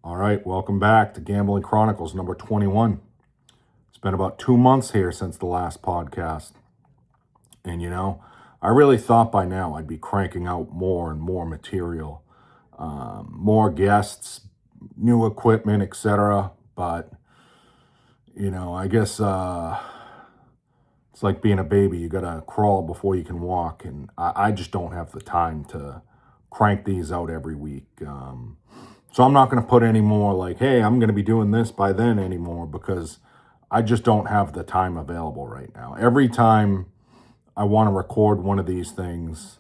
All right, welcome back to Gambling Chronicles number 21. It's been about 2 months here since the last podcast. And I really thought by now I'd be cranking out more and more material, more guests, new equipment, etc. But, I guess it's like being a baby. You got to crawl before you can walk. And I just don't have the time to crank these out every week. So I'm not going to put any more like, hey, I'm going to be doing this by then anymore because I just don't have the time available right now. Every time I want to record one of these things,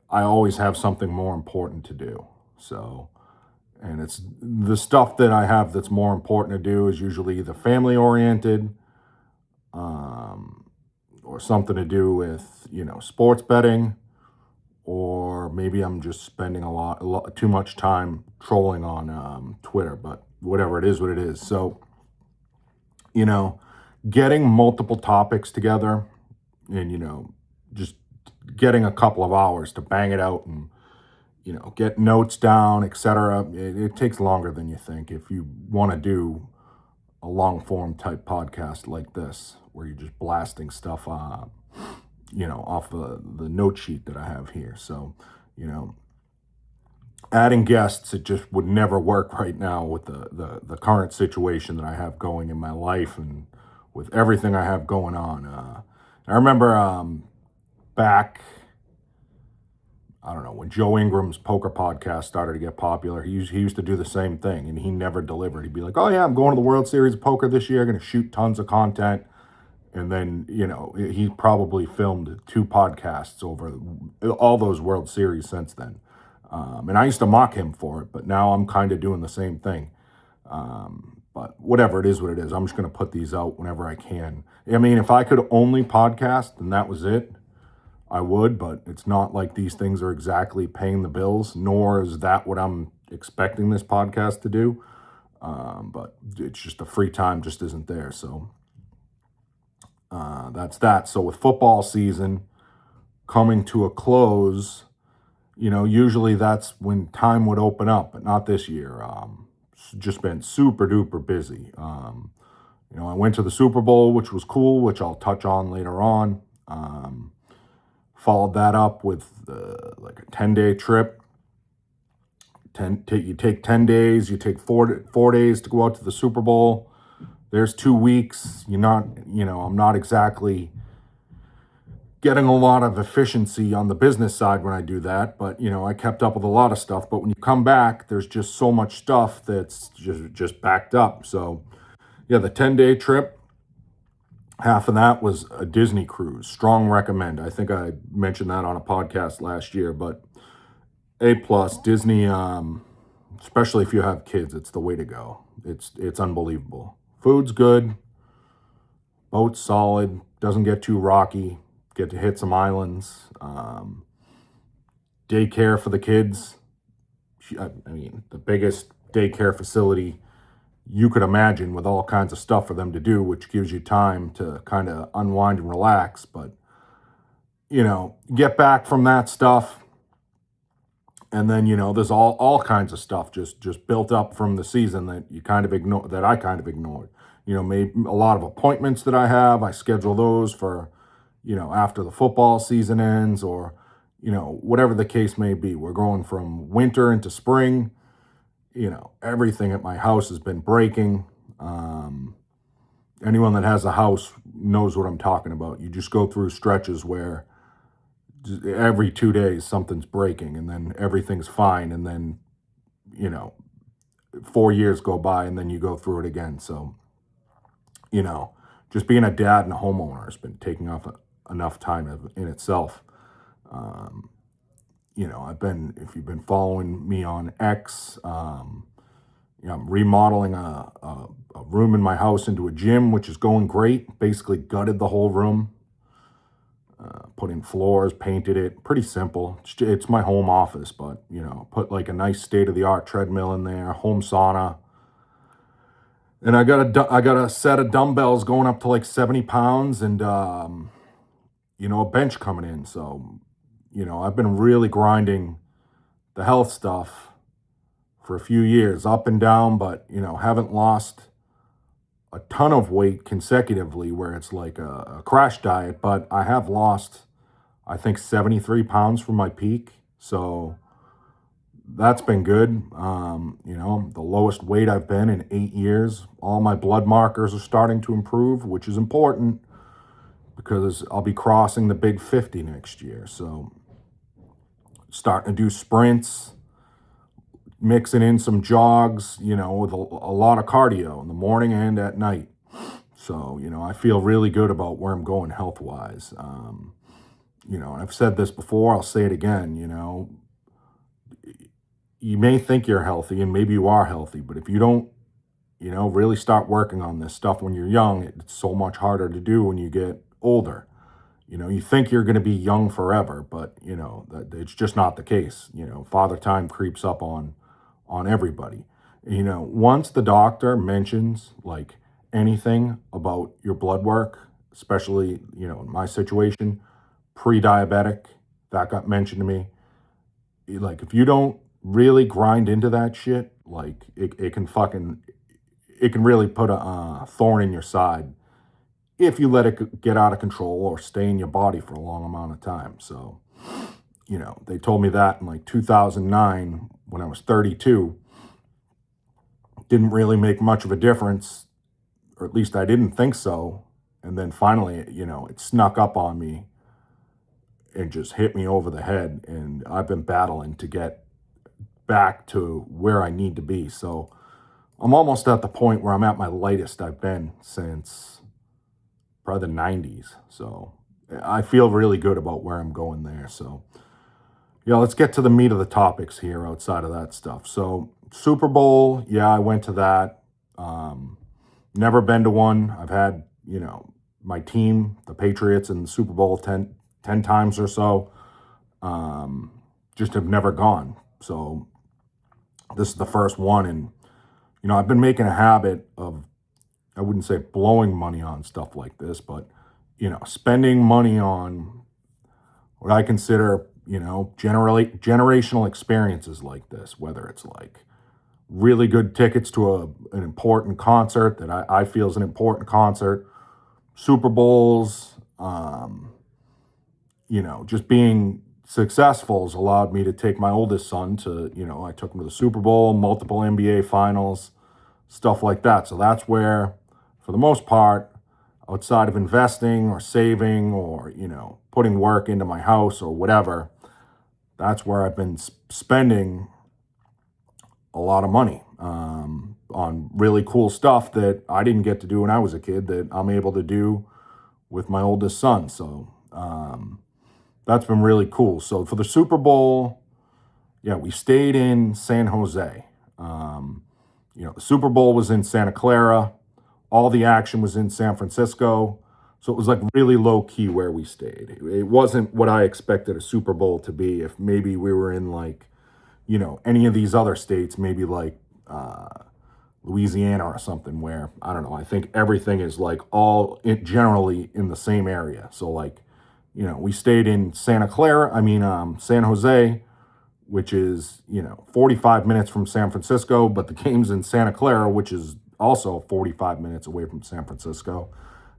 I always have something more important to do. So, and it's the stuff that I have that's more important to do is usually either family oriented, or something to do with, sports betting, or maybe I'm just spending a lot too much time trolling on Twitter, but whatever it is, what it is. So, you know, getting multiple topics together and, just getting a couple of hours to bang it out and, get notes down, etc. It takes longer than you think if you want to do a long form type podcast like this, where you're just blasting stuff off the note sheet that I have here. So, adding guests, it just would never work right now with the current situation that I have going in my life and with everything I have going on. I remember back, I don't know, when Joe Ingram's poker podcast started to get popular, he used to do the same thing, and he never delivered. He'd be like, oh yeah, I'm going to the World Series of Poker this year, going to shoot tons of content. And then, he probably filmed 2 podcasts over all those World Series since then. And I used to mock him for it, but now I'm kind of doing the same thing. But whatever, it is what it is. I'm just going to put these out whenever I can. I mean, if I could only podcast and that was it, I would, but it's not like these things are exactly paying the bills, nor is that what I'm expecting this podcast to do. But it's just the free time just isn't there. So that's that. So with football season coming to a close, usually that's when time would open up, but not this year. Just been super duper busy. I went to the Super Bowl, which was cool, which I'll touch on later on. Followed that up with like a 10-day trip. You take 10 days, you take 4 days to go out to the Super Bowl. There's 2 weeks. I'm not exactly getting a lot of efficiency on the business side when I do that, but I kept up with a lot of stuff. But when you come back, there's just so much stuff that's just backed up. So yeah, the 10-day trip, half of that was a Disney cruise. Strong recommend. I think I mentioned that on a podcast last year, but A+, Disney, especially if you have kids, it's the way to go. It's unbelievable. Food's good, boat's solid, doesn't get too rocky, get to hit some islands, daycare for the kids. I mean, the biggest daycare facility you could imagine, with all kinds of stuff for them to do, which gives you time to kind of unwind and relax. But, get back from that stuff. And then, there's all kinds of stuff just built up from the season that you kind of ignore, that I kind of ignored. Maybe a lot of appointments that I have, I schedule those for, after the football season ends, or, whatever the case may be. We're going from winter into spring. Everything at my house has been breaking. Anyone that has a house knows what I'm talking about. You just go through stretches where every 2 days something's breaking, and then everything's fine, and then 4 years go by, and then you go through it again. So just being a dad and a homeowner has been taking off enough time in itself. If you've been following me on X, I'm remodeling a room in my house into a gym, which is going great. Basically gutted the whole room, put in floors, painted it. Pretty simple. It's my home office, but, put like a nice state-of-the-art treadmill in there, home sauna. And I got a set of dumbbells going up to like 70 pounds and, a bench coming in. So, I've been really grinding the health stuff for a few years, up and down, but, haven't lost a ton of weight consecutively where it's like a crash diet, but I have lost, I think, 73 pounds from my peak. So that's been good. The lowest weight I've been in 8 years. All my blood markers are starting to improve, which is important because I'll be crossing the big 50 next year. So starting to do sprints, mixing in some jogs, with a lot of cardio in the morning and at night. So, I feel really good about where I'm going health wise. And I've said this before, I'll say it again, you may think you're healthy and maybe you are healthy, but if you don't, really start working on this stuff when you're young, it's so much harder to do when you get older. You think you're going to be young forever, but that it's just not the case. Father time creeps up on everybody. Once the doctor mentions like anything about your blood work, especially, in my situation, pre-diabetic, that got mentioned to me. Like if you don't really grind into that shit, like it can really put a thorn in your side if you let it get out of control or stay in your body for a long amount of time. So, they told me that in like 2009 when I was 32. Didn't really make much of a difference, or at least I didn't think so. And then finally, it snuck up on me and just hit me over the head. And I've been battling to get back to where I need to be. So I'm almost at the point where I'm at my lightest I've been since probably the 90s. So I feel really good about where I'm going there. So, let's get to the meat of the topics here outside of that stuff. So Super Bowl, yeah, I went to that. Never been to one. I've had, my team, the Patriots, in the Super Bowl 10 times or so. Just have never gone. So this is the first one. And, I've been making a habit of, I wouldn't say blowing money on stuff like this, but, spending money on what I consider, generational experiences like this, whether it's like really good tickets to an important concert that I feel is an important concert, Super Bowls, just being successful has allowed me to take my oldest son to, I took him to the Super Bowl, multiple NBA finals, stuff like that. So that's where, for the most part, outside of investing or saving or, putting work into my house or whatever, that's where I've been spending a lot of money on really cool stuff that I didn't get to do when I was a kid that I'm able to do with my oldest son. So that's been really cool. So for the Super Bowl, yeah, we stayed in San Jose. The Super Bowl was in Santa Clara. All the action was in San Francisco. So it was like really low key where we stayed. It wasn't what I expected a Super Bowl to be. If maybe we were in like, any of these other states, maybe like Louisiana or something where, I don't know, I think everything is like generally in the same area. So like, we stayed in San Jose, which is, 45 minutes from San Francisco, but the game's in Santa Clara, which is also 45 minutes away from San Francisco.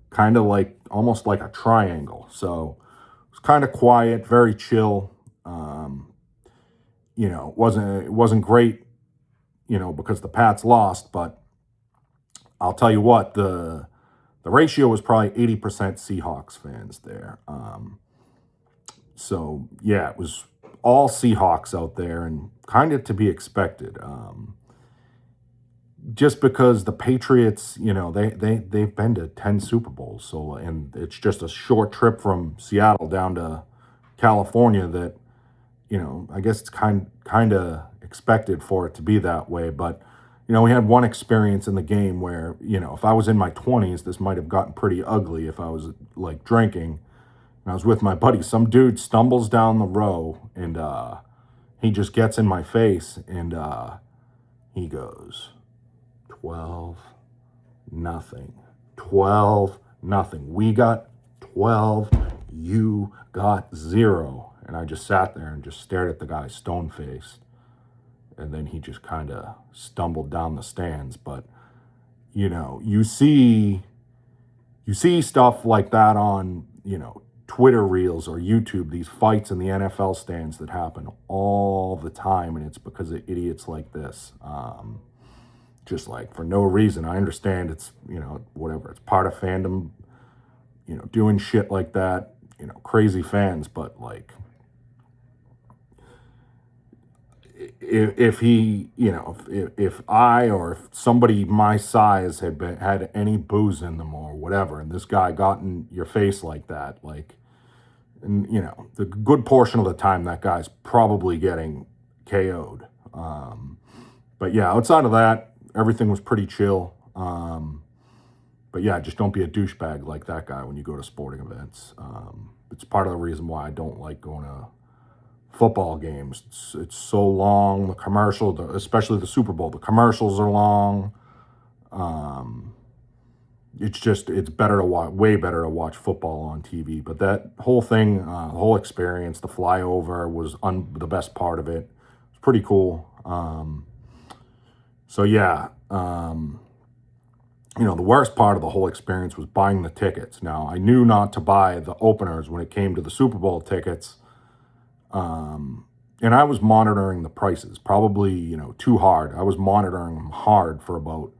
Kind of like, almost like a triangle. So it was kind of quiet, very chill. It wasn't great, because the Pats lost, but I'll tell you what, the ratio was probably 80% Seahawks fans there. So yeah, it was all Seahawks out there and kind of to be expected. Just because the Patriots, they've been to 10 Super Bowls. So, and it's just a short trip from Seattle down to California that, I guess it's kind of expected for it to be that way. But, we had one experience in the game where, if I was in my 20s, this might have gotten pretty ugly if I was like drinking. And I was with my buddy. Some dude stumbles down the row and he just gets in my face and he goes, 12, nothing. 12, nothing. We got 12, you got 0. And I just sat there and just stared at the guy stone-faced. and then he just kind of stumbled down the stands. But you see stuff like that on Twitter reels or YouTube, these fights in the NFL stands that happen all the time, and it's because of idiots like this. Just like for no reason. I understand it's whatever, it's part of fandom, doing shit like that, crazy fans, but like if he, if I or if somebody my size had any booze in them or whatever, and this guy got in your face like that, like, and the good portion of the time that guy's probably getting KO'd. But yeah, outside of that, everything was pretty chill. But yeah, just don't be a douchebag like that guy when you go to sporting events. It's part of the reason why I don't like going to football games. It's so long. The commercial, especially the Super Bowl, the commercials are long. It's better to watch, way better to watch football on TV. But that whole thing, the whole experience, the flyover was the best part of it. It's pretty cool. So yeah, the worst part of the whole experience was buying the tickets. Now, I knew not to buy the openers when it came to the Super Bowl tickets. And I was monitoring the prices, probably, too hard. I was monitoring them hard for about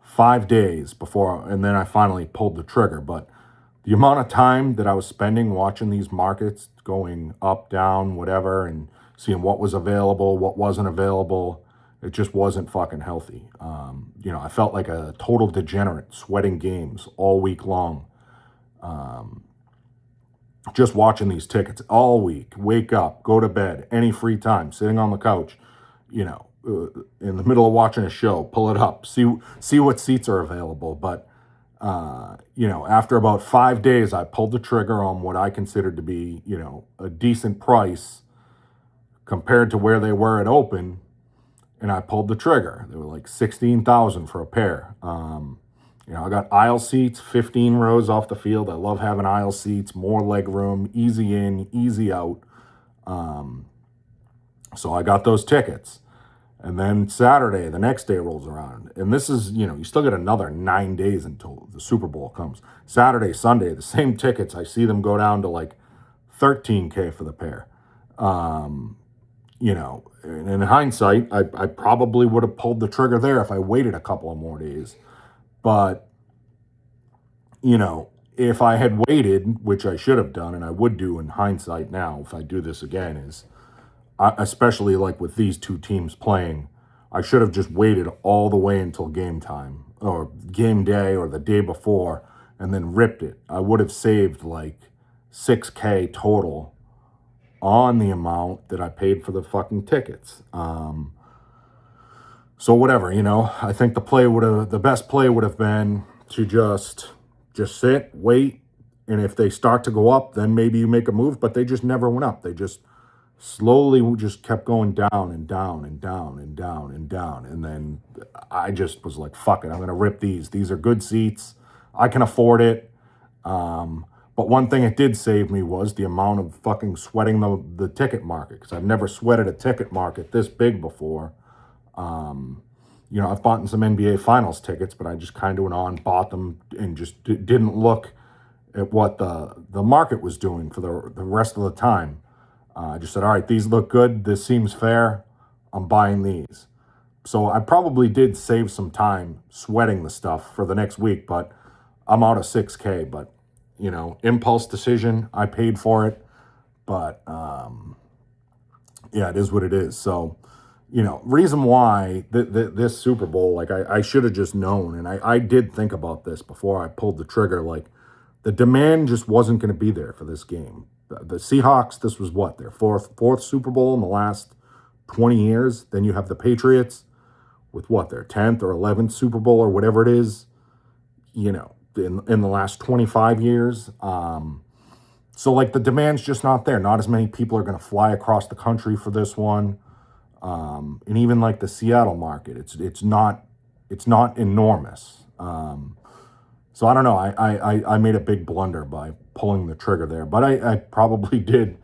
5 days before, and then I finally pulled the trigger. But the amount of time that I was spending watching these markets going up, down, whatever, and seeing what was available, what wasn't available, it just wasn't fucking healthy. I felt like a total degenerate sweating games all week long. Just watching these tickets all week, wake up, go to bed, any free time, sitting on the couch, in the middle of watching a show, pull it up, see what seats are available. But, after about 5 days, I pulled the trigger on what I considered to be, a decent price compared to where they were at open. And I pulled the trigger. They were like $16,000 for a pair. I got aisle seats, 15 rows off the field. I love having aisle seats, more leg room, easy in, easy out. So I got those tickets. And then Saturday, the next day rolls around. And this is, you still got another 9 days until the Super Bowl comes. Saturday, Sunday, the same tickets. I see them go down to like $13K for the pair. And in hindsight, I probably would have pulled the trigger there if I waited a couple of more days. But, if I had waited, which I should have done, and I would do in hindsight now if I do this again, especially like with these two teams playing, I should have just waited all the way until game time or game day or the day before and then ripped it. I would have saved like $6K total on the amount that I paid for the fucking tickets. So whatever, I think the best play would have been to just sit, wait, and if they start to go up, then maybe you make a move, but they just never went up. They just slowly just kept going down and down and down and down and down. And then I just was like, fuck it, I'm going to rip these. These are good seats. I can afford it. But one thing it did save me was the amount of fucking sweating the ticket market, because I've never sweated a ticket market this big before. I've bought some NBA Finals tickets, but I just kind of went on, bought them, and just didn't look at what the market was doing for the rest of the time. I just said, all right, these look good. This seems fair. I'm buying these. So I probably did save some time sweating the stuff for the next week, but I'm out of $6K. But, impulse decision. I paid for it. But, yeah, it is what it is. So, reason why this Super Bowl, like I should have just known. And I did think about this before I pulled the trigger. Like the demand just wasn't going to be there for this game. The Seahawks, this was what, their fourth Super Bowl in the last 20 years. Then you have the Patriots with what, their 10th or 11th Super Bowl or whatever it is, in the last 25 years. So like the demand's just not there. Not as many people are going to fly across the country for this one. And even like the Seattle market, it's not enormous. So I don't know. I made a big blunder by pulling the trigger there, but I probably did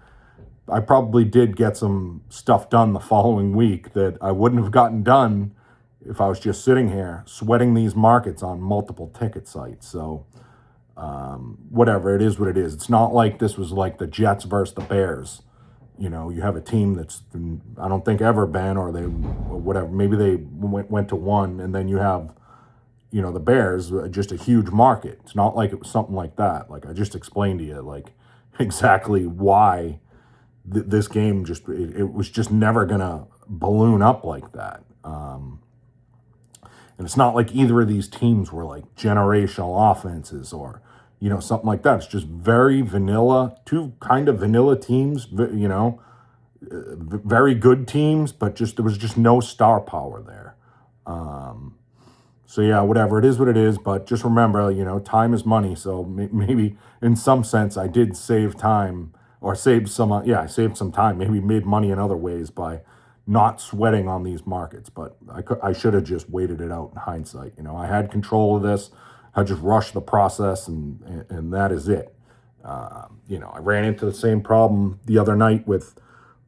I probably did get some stuff done the following week that I wouldn't have gotten done if I was just sitting here sweating these markets on multiple ticket sites. So whatever, it is what it is. It's not like this was like the Jets versus the Bears. You know, you have a team that's, I don't think ever been, or they, or whatever, maybe they went to one, and then you have, you know, the Bears, just a huge market. It's not like it was something like that. Like I just explained to you, like exactly why this game just, it was just never going to balloon up like that. And it's not like either of these teams were like generational offenses or, you know, something like that. It's just very vanilla, two kind of vanilla teams, you know, very good teams, but just there was just no star power there. So yeah, whatever, it is what it is. But just remember, you know, time is money. So maybe in some sense, I did save time, or saved some. I saved some time. Maybe made money in other ways by not sweating on these markets. But I should have just waited it out in hindsight. You know, I had control of this. I just rushed the process, and that is it. You know, I ran into the same problem the other night with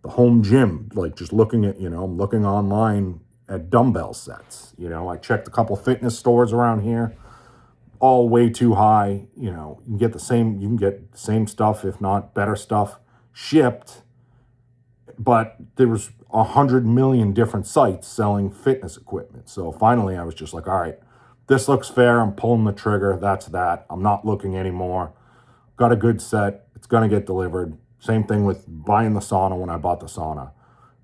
the home gym, like just looking at, you know, I'm looking online at dumbbell sets. You know, I checked a couple fitness stores around here, all way too high. You know, you can get the same stuff, if not better stuff, shipped. But there was 100 million different sites selling fitness equipment. So finally, I was just like, all right, this looks fair. I'm pulling the trigger. That's that. I'm not looking anymore. Got a good set. It's going to get delivered. Same thing with buying the sauna when I bought the sauna.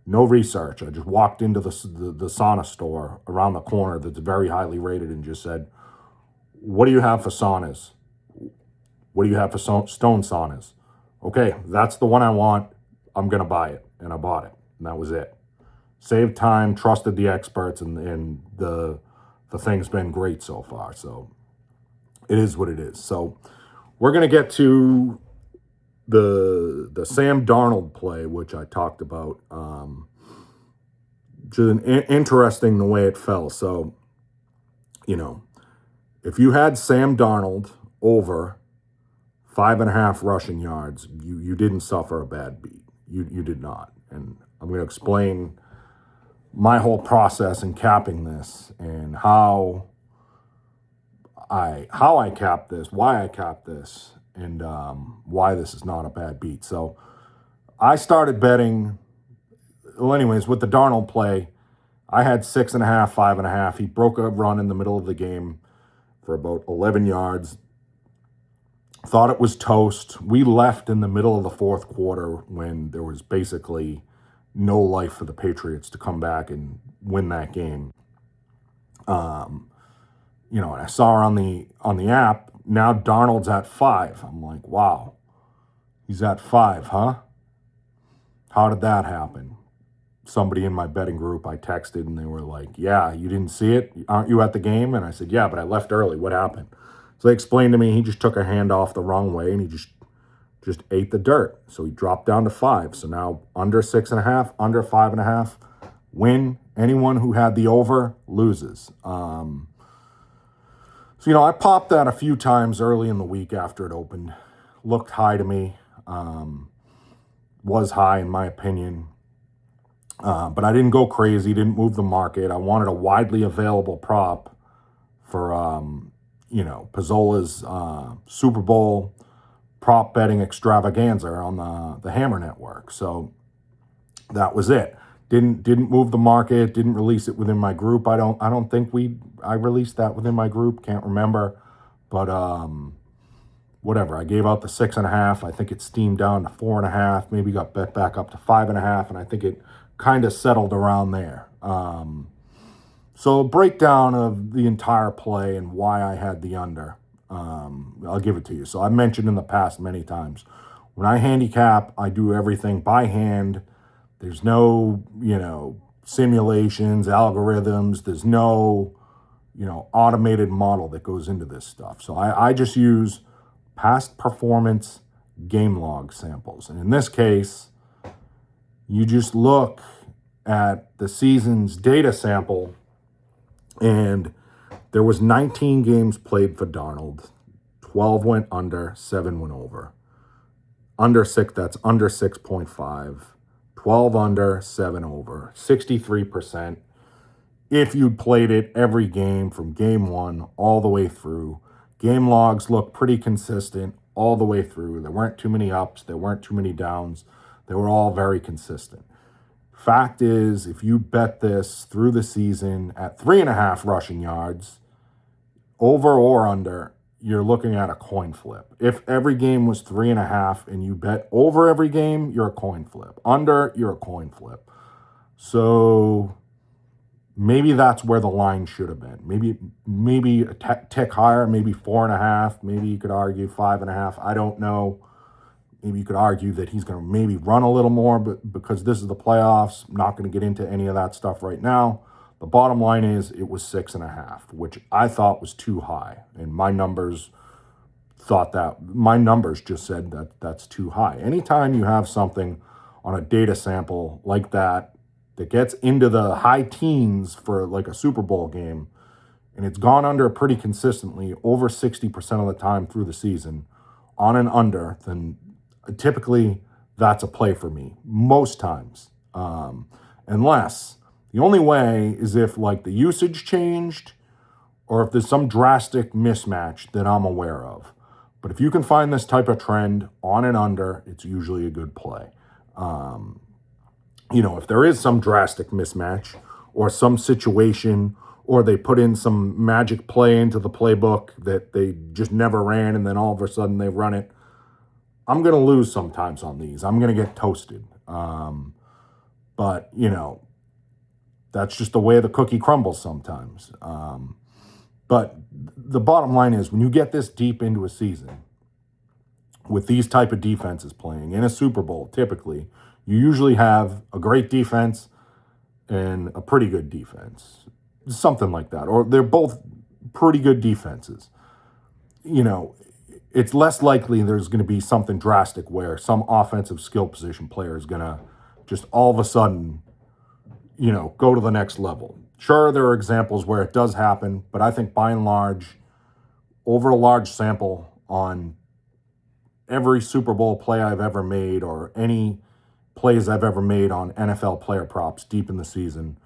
No research. I just walked into the sauna store around the corner that's very highly rated and just said, what do you have for saunas? What do you have for stone saunas? Okay, that's the one I want. I'm going to buy it. And I bought it. And that was it. Saved time, trusted the experts, and the thing's been great so far. So it is what it is. So we're going to get to the Sam Darnold play, which I talked about. Just interesting the way it fell. So, you know, if you had Sam Darnold over 5.5 rushing yards, you didn't suffer a bad beat. You did not. And I'm going to explain my whole process in capping this, and how I capped this, why I capped this, and why this is not a bad beat. So I started betting. Well, anyways, with the Darnold play, I had 6.5, 5.5. He broke a run in the middle of the game for about 11 yards. Thought it was toast. We left in the middle of the fourth quarter when there was basically no life for the Patriots to come back and win that game. You know, and I saw her on the app. Now Darnold's at 5. I'm like, wow, he's at 5, huh? How did that happen? Somebody in my betting group, I texted, and they were like, yeah, you didn't see it? Aren't you at the game? And I said, yeah, but I left early. What happened? So they explained to me he just took a handoff the wrong way, and he just ate the dirt. So he dropped down to 5. So now under 6.5, under 5.5, win. Anyone who had the over loses. So, you know, I popped that a few times early in the week after it opened. Looked high to me. Was high in my opinion. But I didn't go crazy, didn't move the market. I wanted a widely available prop for, you know, Pizzola's Super Bowl prop betting extravaganza on the Hammer Network. So that was it. Didn't move the market, didn't release it within my group. I don't think I released that within my group, can't remember. But whatever. I gave out the 6.5. I think it steamed down to 4.5, maybe got bet back up to 5.5, and I think it kind of settled around there. So a breakdown of the entire play and why I had the under. I'll give it to you. So I mentioned in the past many times, when I handicap, I do everything by hand. There's no, you know, simulations, algorithms. There's no, you know, automated model that goes into this stuff. So I just use past performance game log samples. And in this case, you just look at the season's data sample, and there was 19 games played for Darnold. 12 went under, 7 went over. under 6, that's under 6.5. 12 under, 7 over. 63%. If you'd played it every game from game one all the way through. Game logs look pretty consistent all the way through. There weren't too many ups, there weren't too many downs. They were all very consistent. Fact is, if you bet this through the season at 3.5 rushing yards, over or under, you're looking at a coin flip. If every game was 3.5 and you bet over every game, you're a coin flip. Under, you're a coin flip. So maybe that's where the line should have been. Maybe a tick higher, maybe 4.5. Maybe you could argue 5.5. I don't know. Maybe you could argue that he's going to maybe run a little more, but because this is the playoffs, I'm not going to get into any of that stuff right now. The bottom line is it was 6.5, which I thought was too high. And my numbers just said that that's too high. Anytime you have something on a data sample like that gets into the high teens for like a Super Bowl game, and it's gone under pretty consistently over 60% of the time through the season on and under, then typically that's a play for me most times. Unless the only way is if like the usage changed or if there's some drastic mismatch that I'm aware of. But if you can find this type of trend on and under, it's usually a good play. If there is some drastic mismatch or some situation, or they put in some magic play into the playbook that they just never ran and then all of a sudden they run it, I'm going to lose sometimes on these. I'm going to get toasted. But, that's just the way the cookie crumbles sometimes. But the bottom line is when you get this deep into a season with these type of defenses playing in a Super Bowl, typically, you usually have a great defense and a pretty good defense. Something like that. Or they're both pretty good defenses. It's less likely there's going to be something drastic where some offensive skill position player is going to just all of a sudden, go to the next level. Sure, there are examples where it does happen, but I think by and large, over a large sample on every Super Bowl play I've ever made or any plays I've ever made on NFL player props deep in the season,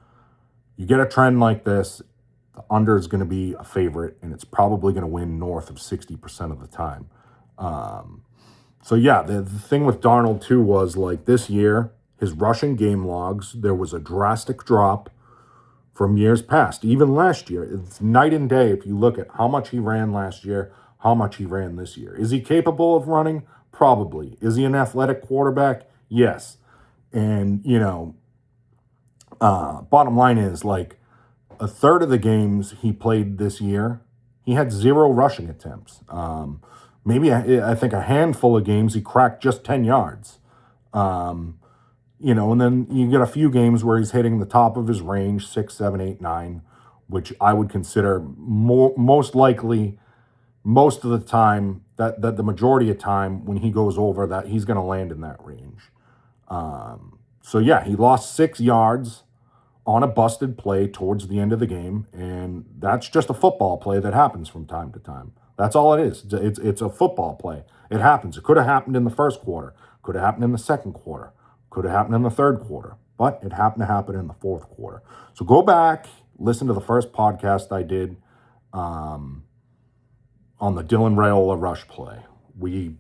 you get a trend like this, the under is going to be a favorite, and it's probably going to win north of 60% of the time. The thing with Darnold, too, was like this year, his rushing game logs, there was a drastic drop from years past. Even last year, it's night and day if you look at how much he ran last year, how much he ran this year. Is he capable of running? Probably. Is he an athletic quarterback? Yes. And, bottom line is like, a third of the games he played this year, he had 0 rushing attempts. I think a handful of games he cracked just 10 yards. And then you get a few games where he's hitting the top of his range, 6, 7, 8, 9, which I would consider most likely most of the time that the majority of time when he goes over that, he's going to land in that range. He lost 6 yards on a busted play towards the end of the game, and that's just a football play that happens from time to time. That's all it is. It's a football play. It happens. It could have happened in the first quarter, could have happened in the second quarter, could have happened in the third quarter, but it happened to happen in the fourth quarter. So go back, listen to the first podcast I did on the Dylan Raiola rush play. We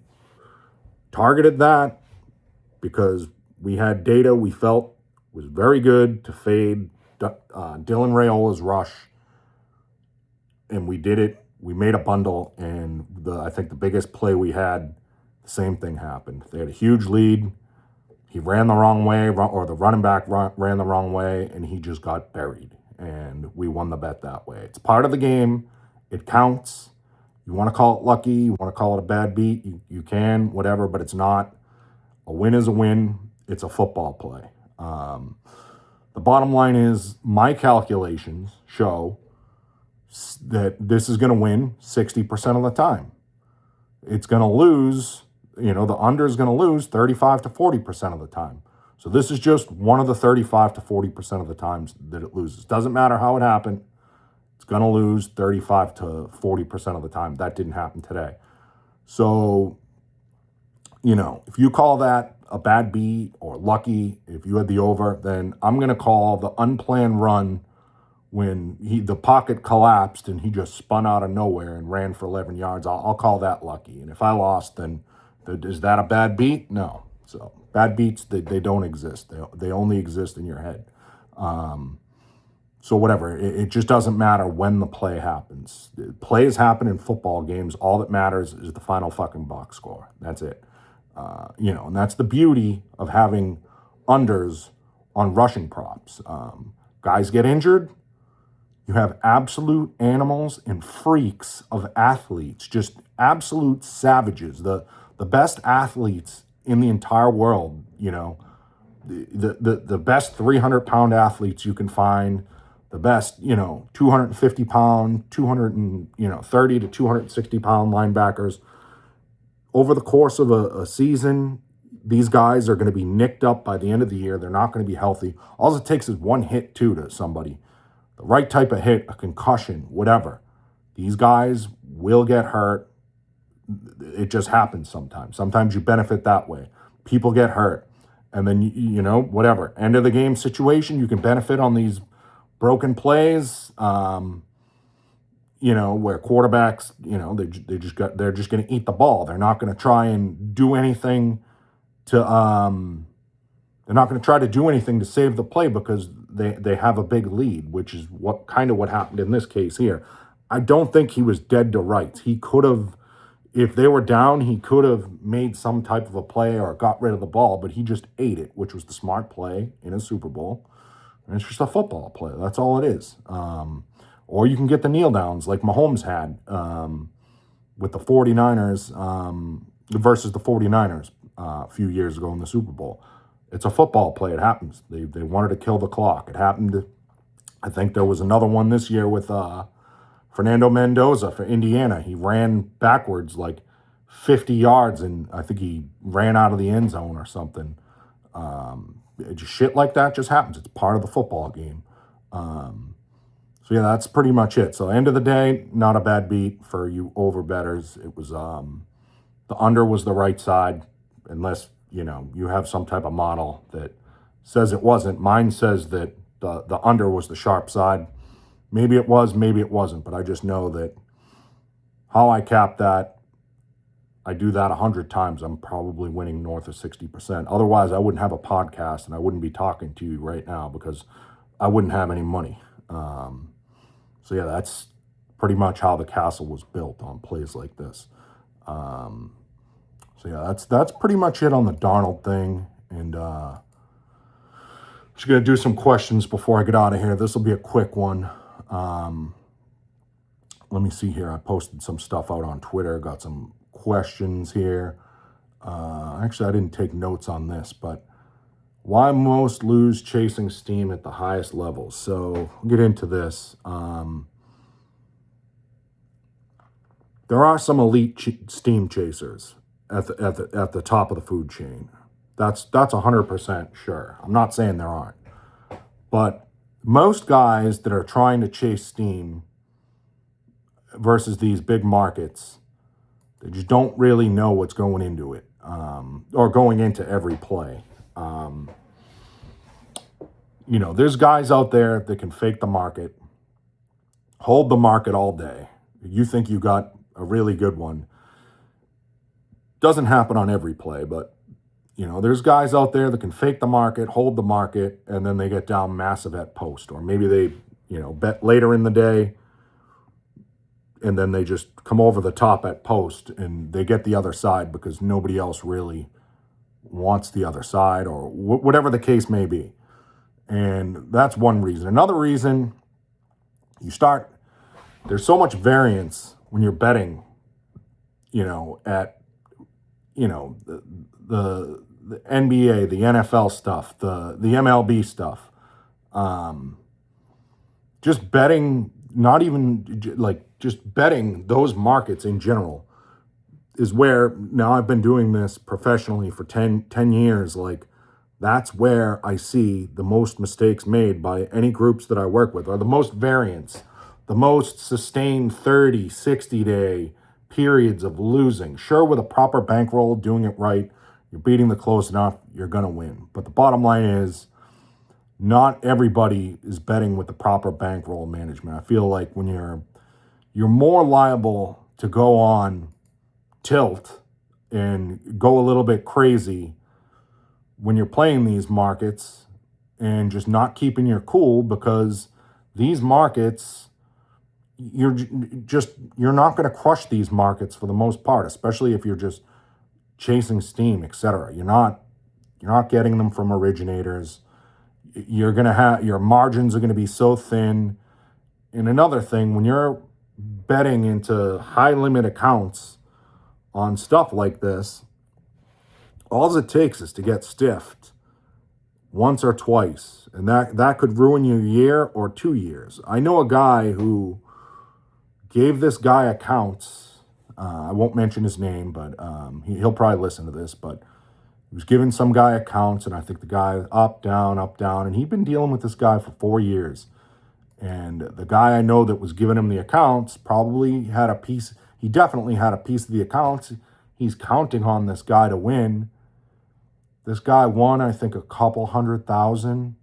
targeted that because we had data we felt was very good to fade Dylan Raiola's rush, and we did it. We made a bundle, and I think the biggest play we had, the same thing happened. They had a huge lead. He ran the wrong way, or the running back ran the wrong way, and he just got buried, and we won the bet that way. It's part of the game. It counts. You want to call it lucky, you want to call it a bad beat, you can, whatever, but it's not. A win is a win. It's a football play. The bottom line is my calculations show that this is going to win 60% of the time. It's going to lose, the under is going to lose 35 to 40% of the time. So this is just one of the 35 to 40% of the times that it loses. Doesn't matter how it happened. It's going to lose 35 to 40% of the time. That didn't happen today. So, if you call that a bad beat or lucky, if you had the over, then I'm going to call the unplanned run when the pocket collapsed and he just spun out of nowhere and ran for 11 yards. I'll call that lucky. And if I lost, then is that a bad beat? No. So bad beats, they don't exist. They only exist in your head. So whatever, it just doesn't matter when the play happens. Plays happen in football games. All that matters is the final fucking box score. That's it. And that's the beauty of having unders on rushing props. Guys get injured. You have absolute animals and freaks of athletes, just absolute savages. The best athletes in the entire world, the best 300-pound athletes you can find, the best, 250-pound, 230 to 260-pound linebackers. Over the course of a season, these guys are going to be nicked up by the end of the year. They're not going to be healthy. All it takes is one hit, to somebody. The right type of hit, a concussion, whatever. These guys will get hurt. It just happens sometimes. Sometimes you benefit that way. People get hurt. And then, whatever. End of the game situation, you can benefit on these broken plays, where quarterbacks, they're just going to eat the ball. They're not going to try and do anything to do anything to save the play because they have a big lead, which is what happened in this case here. I don't think he was dead to rights. He could have, if they were down, he could have made some type of a play or got rid of the ball, but he just ate it, which was the smart play in a Super Bowl. And it's just a football play. That's all it is. Or you can get the kneel downs like Mahomes had with the 49ers versus the 49ers a few years ago in the Super Bowl. It's a football play. It happens. They wanted to kill the clock. It happened. I think there was another one this year with Fernando Mendoza for Indiana. He ran backwards like 50 yards, and I think he ran out of the end zone or something. Just shit like that just happens. It's part of the football game. So yeah, that's pretty much it. So end of the day, not a bad beat for you over bettors. It was the under was the right side, unless you have some type of model that says it wasn't. Mine says that the under was the sharp side. Maybe it was, maybe it wasn't, but I just know that how I cap that, I do that 100 times, I'm probably winning north of 60%. Otherwise, I wouldn't have a podcast and I wouldn't be talking to you right now because I wouldn't have any money. So yeah, that's pretty much how the castle was built, on plays like this. So yeah, that's pretty much it on the Darnold thing. And just gonna do some questions before I get out of here. This will be a quick one. Let me see here. I posted some stuff out on Twitter. Got some questions here. Actually, I didn't take notes on this, but why most lose chasing steam at the highest levels? So we'll get into this. There are some elite steam chasers at the top of the food chain. That's 100% sure. I'm not saying there aren't, but most guys that are trying to chase steam versus these big markets, they just don't really know what's going into it, or going into every play. There's guys out there that can fake the market, hold the market all day. You think you got a really good one. Doesn't happen on every play, but there's guys out there that can fake the market, hold the market, and then they get down massive at post, or maybe they bet later in the day, and then they just come over the top at post and they get the other side because nobody else really wants the other side, or whatever the case may be. And that's one reason. Another reason, there's so much variance when you're betting, at, the NBA, the NFL stuff, the MLB stuff. Just betting, not even just betting those markets in general is where, now I've been doing this professionally for 10 years, that's where I see the most mistakes made by any groups that I work with, or the most variance, the most sustained 30, 60-day periods of losing. Sure, with a proper bankroll, doing it right, you're beating the close enough, you're going to win. But the bottom line is, not everybody is betting with the proper bankroll management. I feel like when you're more liable to go on tilt and go a little bit crazy when you're playing these markets and just not keeping your cool, because these markets, you're not going to crush these markets for the most part, especially if you're just chasing steam, etc. You're not getting them from originators. You're going to have, your margins are going to be so thin. And another thing, when you're betting into high limit accounts on stuff like this, all it takes is to get stiffed once or twice, and that could ruin your year or 2 years. I know a guy who gave this guy accounts. I won't mention his name, but he'll probably listen to this. But he was giving some guy accounts, and I think the guy up, down, and he'd been dealing with this guy for 4 years. And the guy I know that was giving him the accounts probably had a piece. He definitely had a piece of the accounts. He's counting on this guy to win. This guy won, I think, a couple $100,000.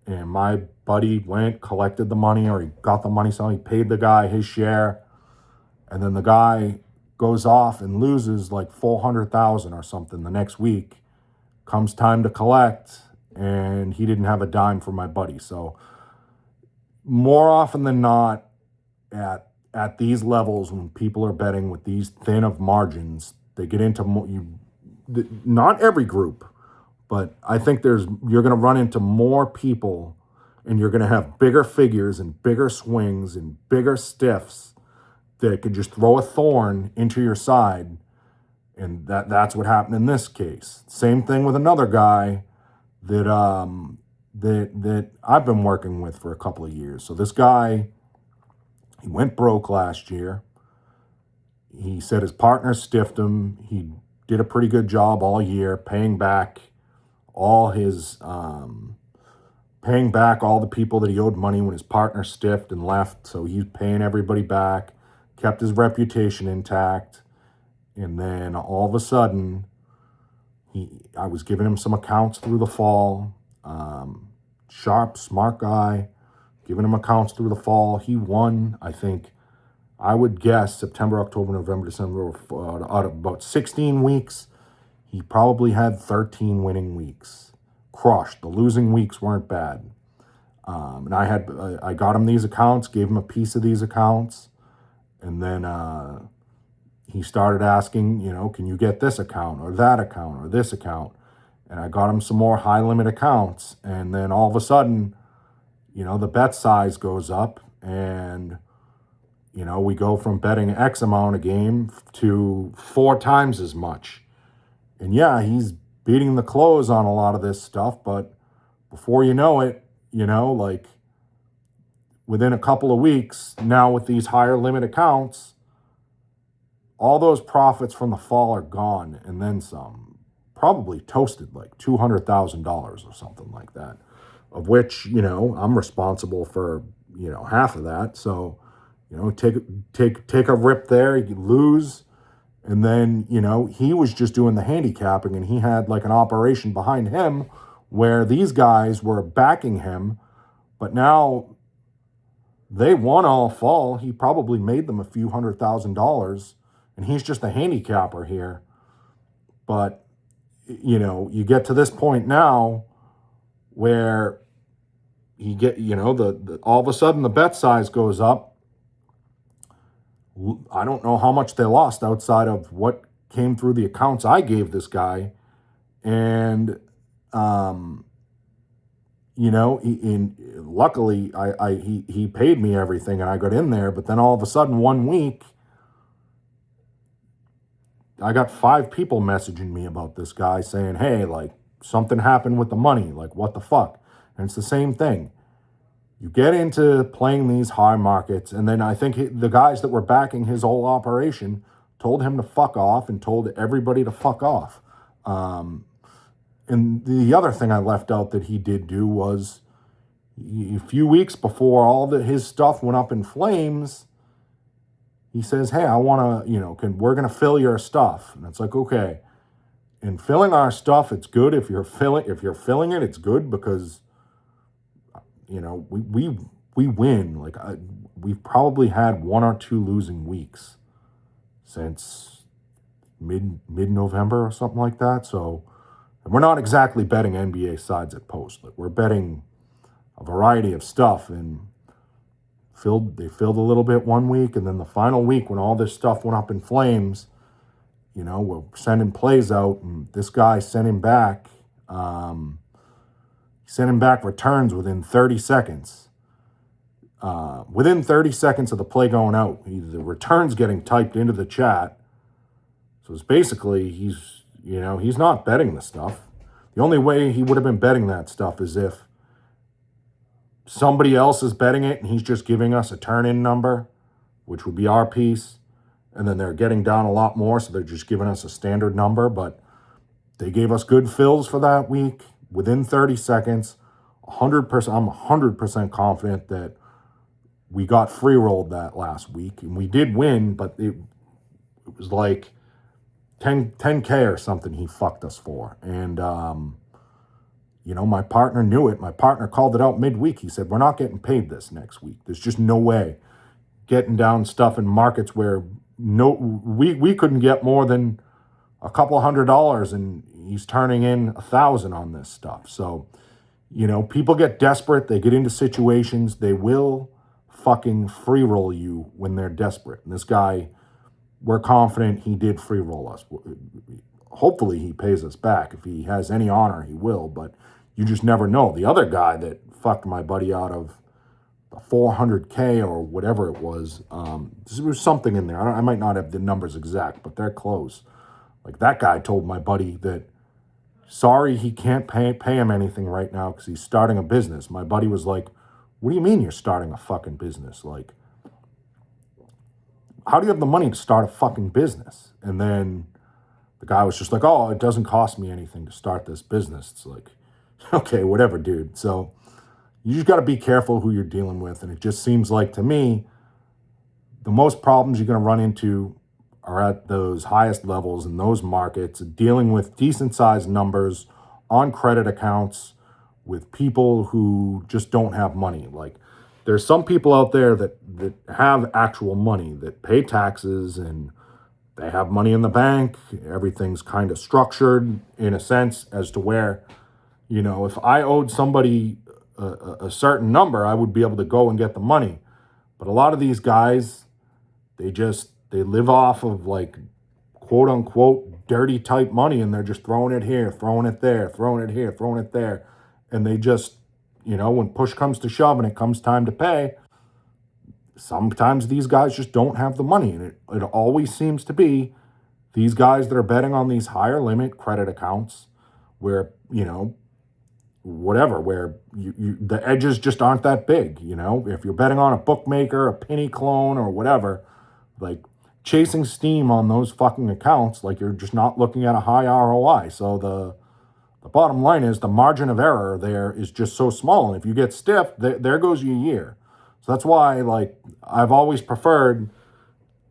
And my buddy went, collected the money, or he got the money, so he paid the guy his share. And then the guy goes off and loses like $400,000 or something the next week. Comes time to collect, and he didn't have a dime for my buddy. So more often than not, at these levels, when people are betting with these thin of margins, they get into not every group, but I think you're going to run into more people, and you're going to have bigger figures and bigger swings and bigger stiffs that could just throw a thorn into your side. And that's what happened in this case. Same thing with another guy that I've been working with for a couple of years. So this guy, he went broke last year. He said his partner stiffed him. He did a pretty good job all year paying back all the people that he owed money when his partner stiffed and left. So he's paying everybody back, kept his reputation intact. And then all of a sudden, I was giving him some accounts through the fall. Sharp, smart guy, giving him accounts through the fall. He won, I think, I would guess September, October, November, December, out of about 16 weeks, he probably had 13 winning weeks. Crushed. The losing weeks weren't bad. And I got him these accounts, gave him a piece of these accounts, and then he started asking, can you get this account or that account or this account? And I got him some more high limit accounts. And then all of a sudden, the bet size goes up, and, we go from betting X amount a game to 4 times as much. And yeah, he's beating the close on a lot of this stuff, but before you know it, like within a couple of weeks, now with these higher limit accounts, all those profits from the fall are gone, and then some. Probably toasted like $200,000 or something like that, of which, I'm responsible for, half of that. So, take a rip there, you lose. And then, he was just doing the handicapping, and he had like an operation behind him where these guys were backing him, but now they won all fall. He probably made them a few $100,000, and he's just a handicapper here. But, you get to this point now where you get, all of a sudden the bet size goes up. I don't know how much they lost outside of what came through the accounts I gave this guy. And, luckily he paid me everything and I got in there. But then all of a sudden 1 week, I got 5 people messaging me about this guy saying, hey, like something happened with the money. Like, what the fuck? And it's the same thing. You get into playing these high markets, and then I think the guys that were backing his whole operation told him to fuck off and told everybody to fuck off. And the other thing I left out that he did do was a few weeks before his stuff went up in flames, he says, hey, I want to, we're going to fill your stuff. And it's like, okay. In filling our stuff, it's good. If you're filling it, it's good because, we win. Like, we've probably had one or two losing weeks since mid-November or something like that. So, and we're not exactly betting NBA sides at post. Like, we're betting a variety of stuff, and they filled a little bit one week, and then the final week when all this stuff went up in flames, we're sending plays out, and this guy sent him back. Sent him back returns within 30 seconds. Within 30 seconds of the play going out, the returns getting typed into the chat. So it's basically he's not betting the stuff. The only way he would have been betting that stuff is if somebody else is betting it and he's just giving us a turn-in number, which would be our piece, and then they're getting down a lot more, so they're just giving us a standard number. But they gave us good fills for that week within 30 seconds. 100%. I'm 100% confident that we got free rolled that last week, and we did win, but it was like 10K or something he fucked us for. And, my partner knew it. My partner called it out midweek. He said, we're not getting paid this next week. There's just no way. Getting down stuff in markets where we couldn't get more than a couple $100, and he's turning in 1,000 on this stuff. So, people get desperate. They get into situations. They will fucking free roll you when they're desperate. And this guy, we're confident he did free roll us. Hopefully he pays us back. If he has any honor, he will. But you just never know. The other guy that fucked my buddy out of the 400K or whatever it was, there was something in there. I might not have the numbers exact, but they're close. Like, that guy told my buddy that, sorry, he can't pay him anything right now because he's starting a business. My buddy was like, what do you mean you're starting a fucking business? Like, how do you have the money to start a fucking business? And then the guy was just like, oh, it doesn't cost me anything to start this business. It's like, okay, whatever, dude. So you just got to be careful who you're dealing with. And it just seems like, to me, the most problems you're going to run into are at those highest levels in those markets, dealing with decent-sized numbers on credit accounts with people who just don't have money. Like, there's some people out there that have actual money, that pay taxes, and they have money in the bank. Everything's kind of structured in a sense as to where, if I owed somebody a certain number, I would be able to go and get the money. But a lot of these guys, they live off of, like, quote unquote dirty type money, and they're just throwing it here, throwing it there, throwing it here, throwing it there. And they just, when push comes to shove and it comes time to pay, sometimes these guys just don't have the money. And it always seems to be these guys that are betting on these higher limit credit accounts where, where the edges just aren't that big. If you're betting on a bookmaker, a penny clone, or whatever, like, chasing steam on those fucking accounts, like, you're just not looking at a high ROI. So the bottom line is the margin of error there is just so small. And if you get stiffed, there goes your year. So that's why, like, I've always preferred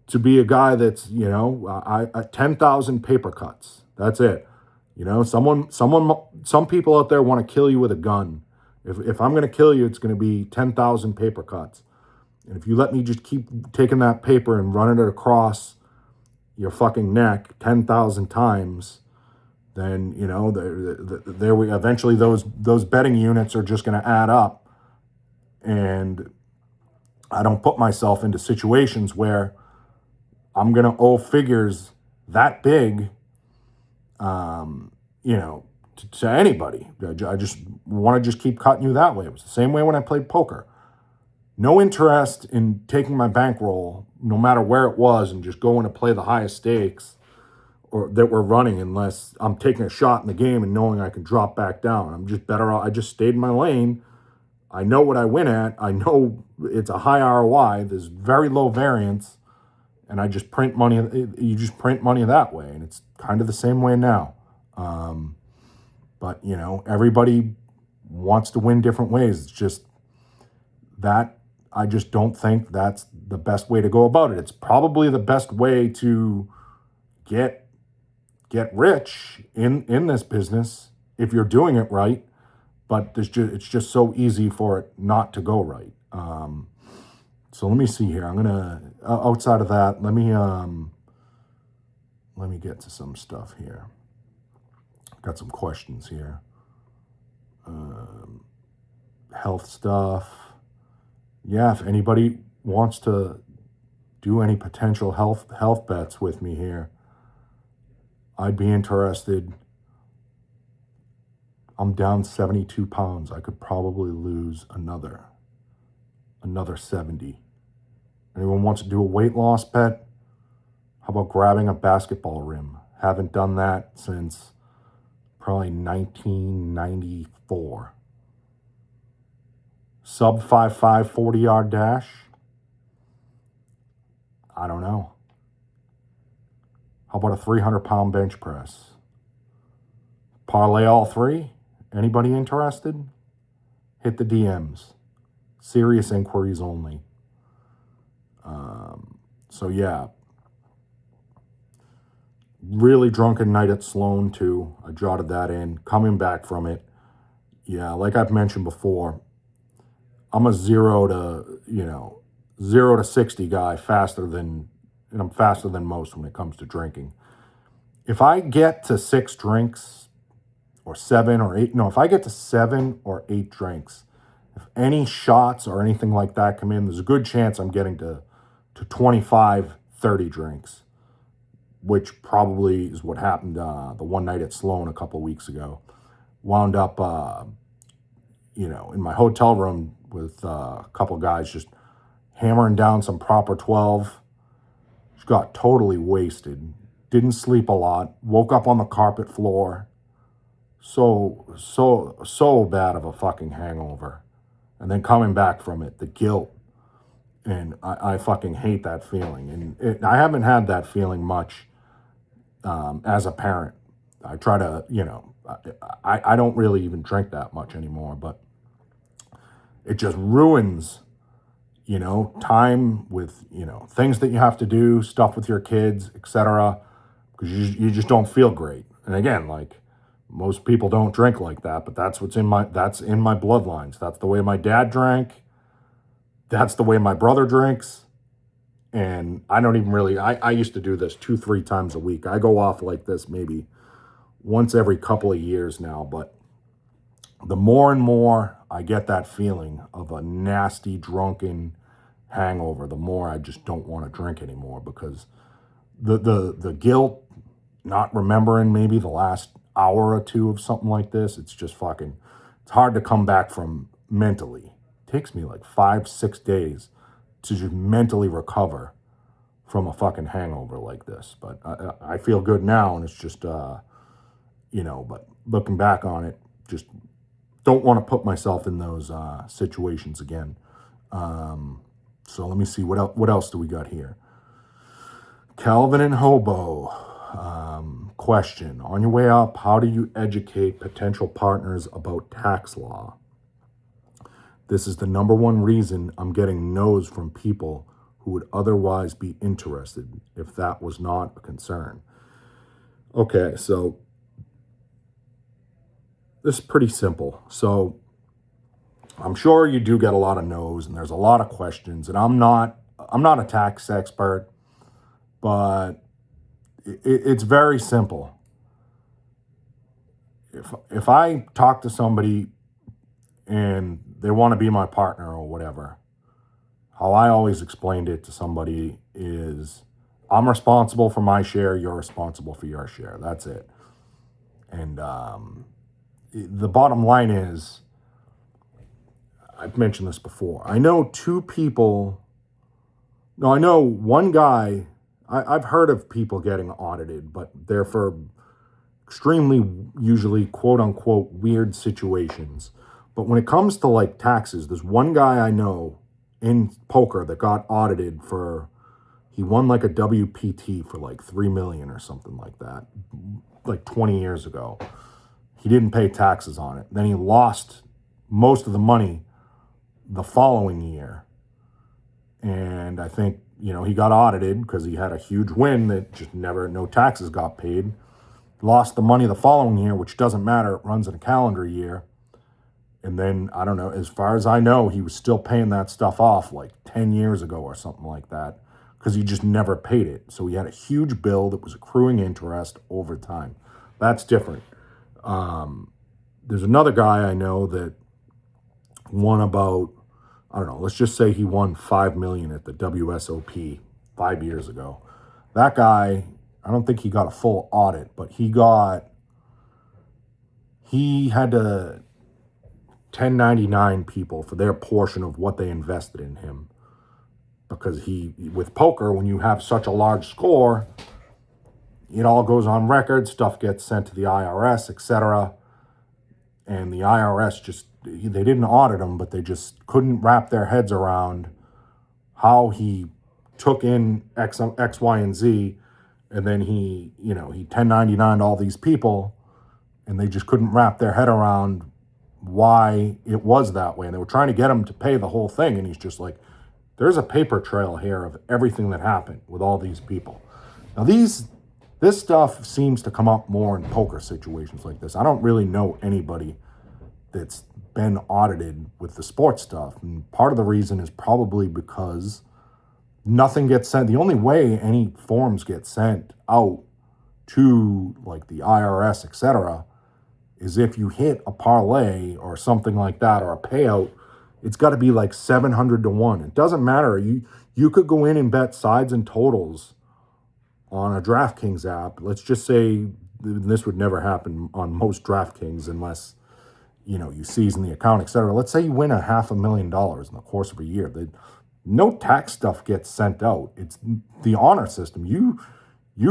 to be a guy that's, 10,000 paper cuts. That's it. Some people out there want to kill you with a gun. If I'm going to kill you, it's going to be 10,000 paper cuts. And if you let me just keep taking that paper and running it across your fucking neck 10,000 times, then, eventually those betting units are just going to add up. And I don't put myself into situations where I'm going to owe figures that big, to anybody. I just want to just keep cutting you that way. It was the same way when I played poker. No interest in taking my bankroll, no matter where it was, and just going to play the highest stakes or that we're running, unless I'm taking a shot in the game and knowing I can drop back down. I'm just better off. I just stayed in my lane. I know what I win at. I know it's a high ROI. There's very low variance, and I just print money. You just print money that way, and it's kind of the same way now. But everybody wants to win different ways. It's just that I just don't think that's the best way to go about it. It's probably the best way to get rich in this business if you're doing it right, but it's just so easy for it not to go right. So let me see here. I'm gonna outside of that, let me get to some stuff here. Got some questions here. Health stuff. Yeah, if anybody wants to do any potential health bets with me here, I'd be interested. I'm down 72 pounds. I could probably lose another 70. Anyone wants to do a weight loss bet? How about grabbing a basketball rim? Haven't done that since probably 1994. Sub 5.5 40-yard dash? I don't know. How about a 300-pound bench press? Parlay all three? Anybody interested? Hit the DMs. Serious inquiries only. So yeah. Really drunken night at Sloan too. I jotted that in. Coming back from it. Yeah, like I've mentioned before, I'm a 0 to 60 guy and I'm faster than most when it comes to drinking. If I get to 6 drinks or 7 or 8, no, if I get to 7 or 8 drinks, if any shots or anything like that come in, there's a good chance I'm getting to 25, 30 drinks, which probably is what happened the one night at Sloan a couple weeks ago. Wound up, in my hotel room with a couple guys just hammering down some proper 12. Just got totally wasted. Didn't sleep a lot. Woke up on the carpet floor. So bad of a fucking hangover. And then coming back from it, the guilt. And I fucking hate that feeling. And I haven't had that feeling much as a parent. I try to, I don't really even drink that much anymore, but it just ruins, time with, things that you have to do, stuff with your kids, etc. Because you just don't feel great. And again, like most people don't drink like that, but that's in my bloodlines. That's the way my dad drank. That's the way my brother drinks. And I don't even really, I used to do this 2-3 times a week. I go off like this maybe once every couple of years now, but the more and more I get that feeling of a nasty, drunken hangover, the more I just don't want to drink anymore, because the guilt, not remembering maybe the last hour or two of something like this, it's just fucking, it's hard to come back from mentally. It takes me like 5-6 days to just mentally recover from a fucking hangover like this. But I feel good now, and it's just, but looking back on it, just don't want to put myself in those situations again. So let me see, what else do we got here? Calvin and Hobo. Question. On your way up, how do you educate potential partners about tax law? This is the number one reason I'm getting no's from people who would otherwise be interested if that was not a concern. Okay, so this is pretty simple. So I'm sure you do get a lot of no's, and there's a lot of questions, and I'm not a tax expert, but it's very simple. If I talk to somebody and they want to be my partner or whatever, how I always explained it to somebody is, I'm responsible for my share, you're responsible for your share. That's it. And the bottom line is, I've mentioned this before, I know one guy, I've heard of people getting audited, but they're for extremely, usually, quote unquote, weird situations. But when it comes to like taxes, there's one guy I know in poker that got audited he won like a WPT for like $3 million or something like that, like 20 years ago. He didn't pay taxes on it. Then he lost most of the money the following year. And I think, he got audited because he had a huge win that just no taxes got paid. Lost the money the following year, which doesn't matter. It runs in a calendar year. And then, I don't know, as far as I know, he was still paying that stuff off like 10 years ago or something like that because he just never paid it. So he had a huge bill that was accruing interest over time. That's different. There's another guy I know that won about, I don't know, let's just say he won $5 million at the WSOP 5 years ago. That guy, I don't think he got a full audit, but he had to 1099 people for their portion of what they invested in him. Because with poker, when you have such a large score, it all goes on record, stuff gets sent to the IRS, etc. And the IRS they didn't audit him, but they just couldn't wrap their heads around how he took in X, Y, and Z, and then he 1099'd all these people, and they just couldn't wrap their head around why it was that way. And they were trying to get him to pay the whole thing, and he's just like, there's a paper trail here of everything that happened with all these people. Now this stuff seems to come up more in poker situations like this. I don't really know anybody that's been audited with the sports stuff. And part of the reason is probably because nothing gets sent. The only way any forms get sent out to like the IRS, etc., is if you hit a parlay or something like that, or a payout. It's got to be like 700 to 1. It doesn't matter. You could go in and bet sides and totals on a DraftKings app. Let's just say this would never happen on most DraftKings unless you season the account, etc. Let's say you win $500,000 in the course of a year. No tax stuff gets sent out. It's the honor system. You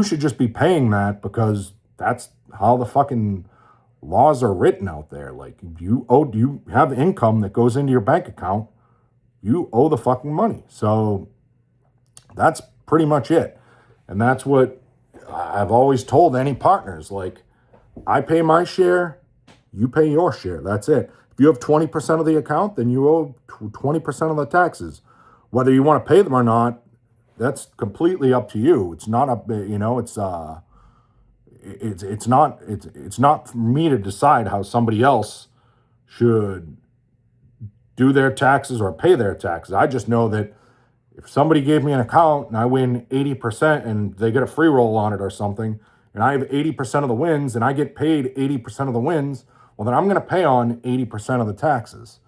should just be paying that because that's how the fucking laws are written out there. Like, you have income that goes into your bank account, you owe the fucking money. So that's pretty much it. And that's what I've always told any partners. Like, I pay my share, you pay your share. That's it. If you have 20% of the account, then you owe 20% of the taxes. Whether you want to pay them or not, that's completely up to you. It's not it's not for me to decide how somebody else should do their taxes or pay their taxes. I just know that if somebody gave me an account and I win 80% and they get a free roll on it or something, and I have 80% of the wins and I get paid 80% of the wins, well, then I'm going to pay on 80% of the taxes.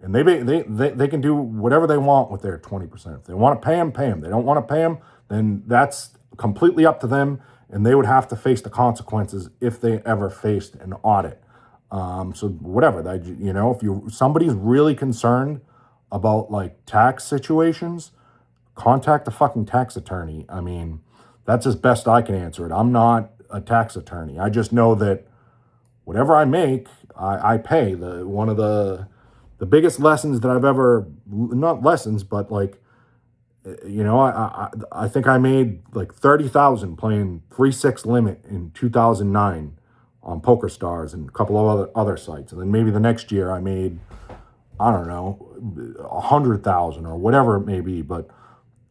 And they can do whatever they want with their 20%. If they want to pay them, pay them. They don't want to pay them, then that's completely up to them, and they would have to face the consequences if they ever faced an audit. So whatever, if somebody's really concerned about like tax situations, contact a fucking tax attorney. I mean, that's as best I can answer it. I'm not a tax attorney. I just know that whatever I make, I pay. One of the biggest lessons that I've ever, not lessons, but like, I think I made like 30,000 playing 3-6 limit in 2009 on PokerStars and a couple of other sites. And then maybe the next year I made, I don't know, 100,000 or whatever it may be. But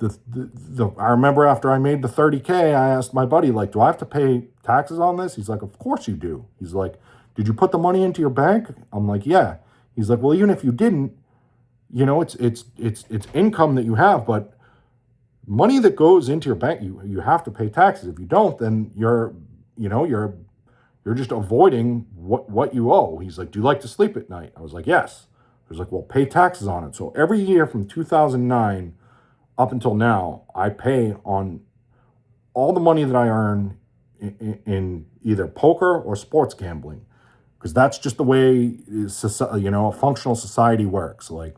I remember after I made the 30K, I asked my buddy, like, do I have to pay taxes on this? He's like, of course you do. He's like, did you put the money into your bank? I'm like, yeah. He's like, well, even if you didn't, it's income that you have, but money that goes into your bank, you have to pay taxes. If you don't, then you're just avoiding what you owe. He's like, do you like to sleep at night? I was like, yes. He was like, well, pay taxes on it. So every year from 2009 up until now, I pay on all the money that I earn in either poker or sports gambling, because that's just the way a functional society works. Like,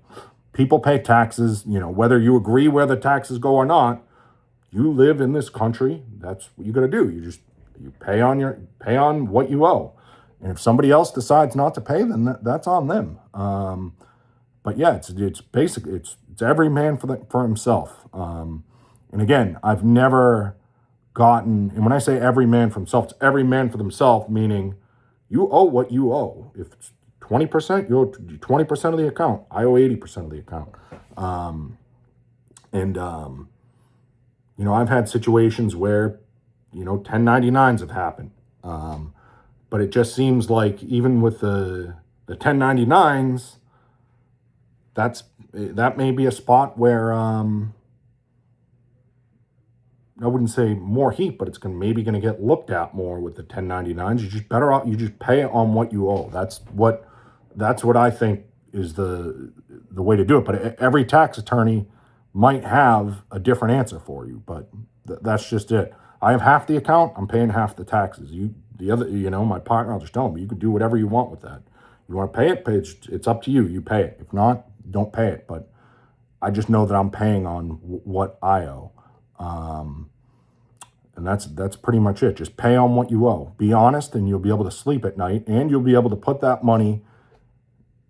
people pay taxes, whether you agree where the taxes go or not. You live in this country. That's what you got to do. You pay on what you owe. And if somebody else decides not to pay, then that's on them. But yeah, it's basically it's every man for himself. And again, I've never gotten, and when I say every man for himself, it's every man for themselves, meaning you owe what you owe. If it's 20%, you owe 20% of the account. I owe 80% of the account. And, I've had situations where, 1099s have happened. But it just seems like even with the 1099s, that may be a spot where, I wouldn't say more heat, but it's maybe going to get looked at more with the 1099s. You just better off, you just pay on what you owe. That's what I think is the way to do it. But every tax attorney might have a different answer for you, but that's just it. I have half the account, I'm paying half the taxes. The other, my partner, I'll just tell him, you can do whatever you want with that. You want to pay it, it's up to you. You pay it. If not, don't pay it. But I just know that I'm paying on what I owe. And that's pretty much it. Just pay on what you owe. Be honest, and you'll be able to sleep at night, and you'll be able to put that money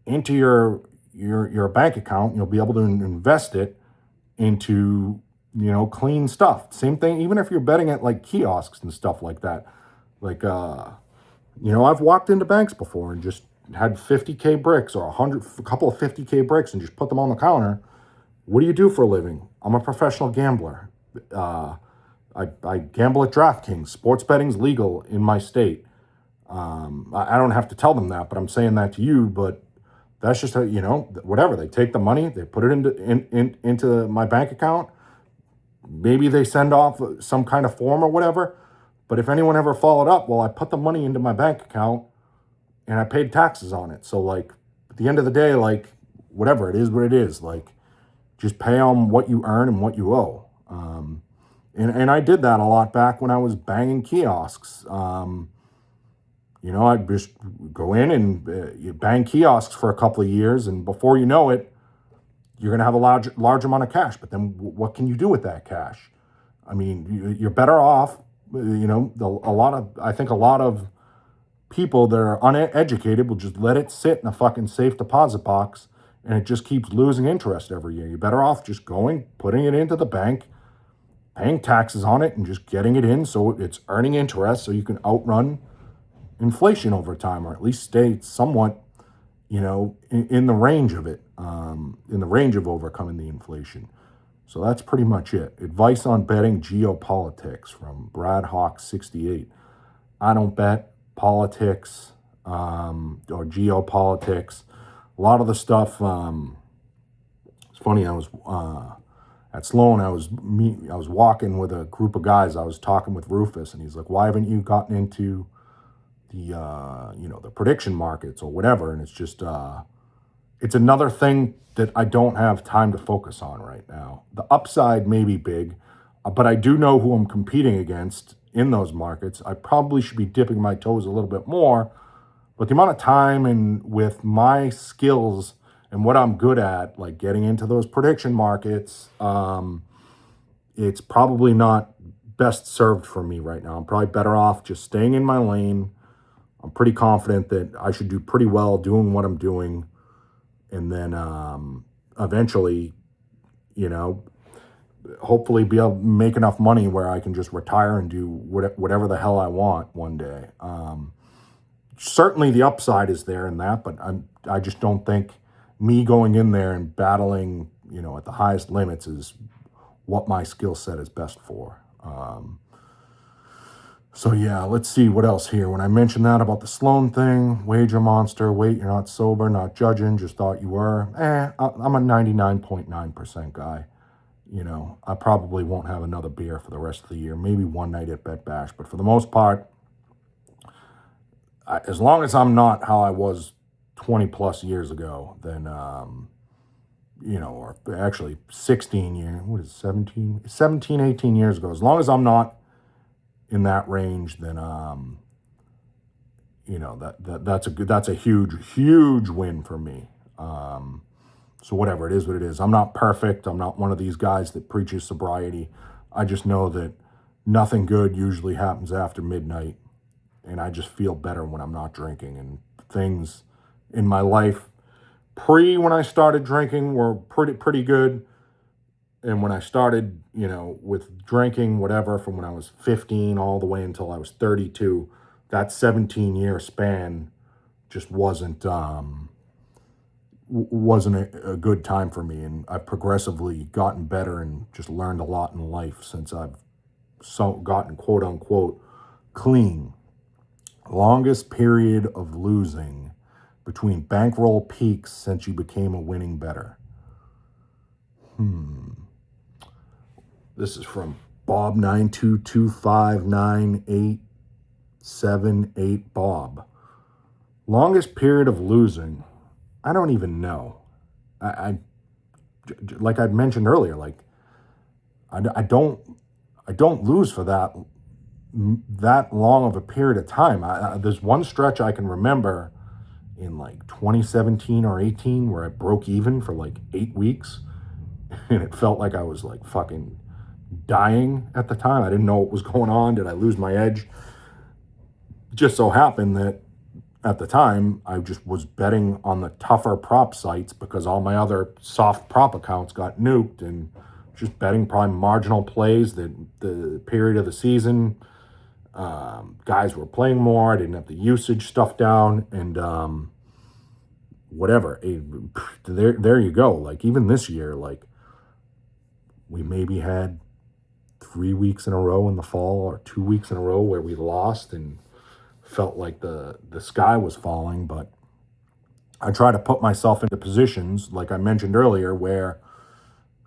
into your bank account. You'll be able to invest it into clean stuff. Same thing, even if you're betting at like kiosks and stuff like that. Like I've walked into banks before and just had 50K bricks or a couple of 50K bricks and just put them on the counter. What do you do for a living? I'm a professional gambler. I gamble at DraftKings. Sports betting's legal in my state. I don't have to tell them that, but I'm saying that to you. But that's just how, whatever. They take the money, they put it into my bank account. Maybe they send off some kind of form or whatever. But if anyone ever followed up, well, I put the money into my bank account and I paid taxes on it. So like at the end of the day, like whatever, it is what it is. Like just pay on what you earn and what you owe. And I did that a lot back when I was banging kiosks. I'd just go in and you bang kiosks for a couple of years, and before you know it, you're going to have a large amount of cash. But then what can you do with that cash? I mean, you're better off, I think a lot of people that are uneducated will just let it sit in a fucking safe deposit box, and it just keeps losing interest every year. You're better off just putting it into the bank, paying taxes on it, and just getting it in so it's earning interest so you can outrun inflation over time, or at least stay somewhat, in the range of it, in the range of overcoming the inflation. So that's pretty much it. Advice on betting geopolitics from Brad Hawk 68. I don't bet politics or geopolitics. A lot of the stuff, it's funny, I was at Sloan, I was walking with a group of guys. I was talking with Rufus, and he's like, why haven't you gotten into the prediction markets or whatever? And it's just, it's another thing that I don't have time to focus on right now. The upside may be big, but I do know who I'm competing against in those markets. I probably should be dipping my toes a little bit more, but the amount of time and with my skills and what I'm good at, like getting into those prediction markets, it's probably not best served for me right now. I'm probably better off just staying in my lane. I'm pretty confident that I should do pretty well doing what I'm doing. And then eventually, hopefully be able to make enough money where I can just retire and do whatever the hell I want one day. Certainly the upside is there in that, but I just don't think me going in there and battling, at the highest limits is what my skill set is best for. So yeah, let's see what else here. When I mentioned that about the Sloan thing, wager monster, wait, you're not sober, not judging, just thought you were. I'm a 99.9% guy. I probably won't have another beer for the rest of the year. Maybe one night at Bet Bash, but for the most part, as long as I'm not how I was 20 plus years ago, then, or actually 16 years, 17, 18 years ago, as long as I'm not in that range, then, that's a huge win for me. So whatever, it is what it is. I'm not perfect. I'm not one of these guys that preaches sobriety. I just know that nothing good usually happens after midnight, and I just feel better when I'm not drinking. And things in my life when I started drinking were pretty good. And when I started, with drinking, whatever, from when I was 15 all the way until I was 32, that 17-year span just wasn't wasn't a good time for me, and I've progressively gotten better and just learned a lot in life since I've gotten quote unquote clean. Longest period of losing between bankroll peaks since you became a winning bettor. This is from Bob 922597878 Bob. Longest period of losing. I don't even know. I like I'd mentioned earlier, like I don't lose for that long of a period of time. There's one stretch I can remember in like 2017 or 18 where I broke even for like 8 weeks, and it felt like I was like fucking dying at the time. I didn't know what was going on. Did I lose my edge? Just so happened that at the time I just was betting on the tougher prop sites because all my other soft prop accounts got nuked, and just betting probably marginal plays that the period of the season guys were playing more. I didn't have the usage stuff down, and whatever. There you go. Like even this year, like we maybe had 3 weeks in a row in the fall or 2 weeks in a row where we lost and felt like the sky was falling. But I try to put myself into positions, like I mentioned earlier, where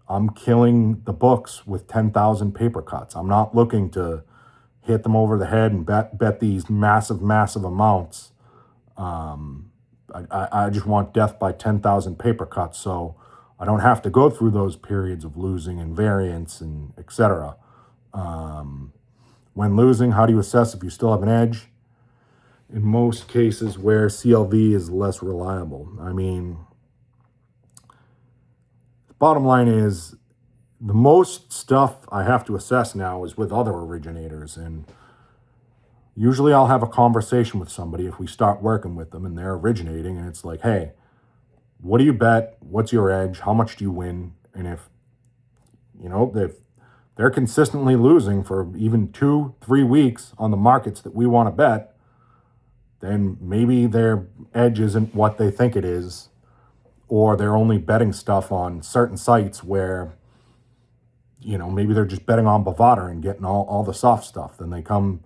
I'm killing the books with 10,000 paper cuts. I'm not looking to hit them over the head and bet these massive amounts. I just want death by 10,000 paper cuts, so I don't have to go through those periods of losing and variance and etc. When losing, how do you assess if you still have an edge? In most cases where CLV is less reliable. I mean, the bottom line is the most stuff I have to assess now is with other originators, and usually I'll have a conversation with somebody if we start working with them and they're originating, and it's like, hey, what do you bet? What's your edge? How much do you win? And if they're consistently losing for even 2-3 weeks on the markets that we want to bet, then maybe their edge isn't what they think it is, or they're only betting stuff on certain sites where, maybe they're just betting on Bovada and getting all the soft stuff. Then they come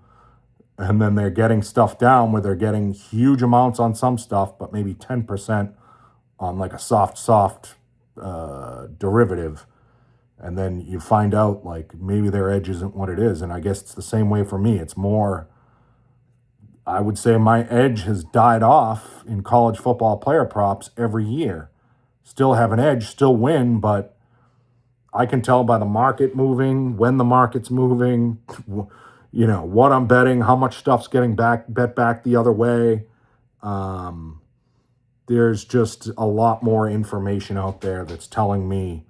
and then they're getting stuff down where they're getting huge amounts on some stuff, but maybe 10% on like a soft derivative. And then you find out like maybe their edge isn't what it is. And I guess it's the same way for me. It's more, I would say my edge has died off in college football player props every year. Still have an edge, still win, but I can tell by the market moving, when the market's moving, what I'm betting, how much stuff's getting bet back the other way. There's just a lot more information out there that's telling me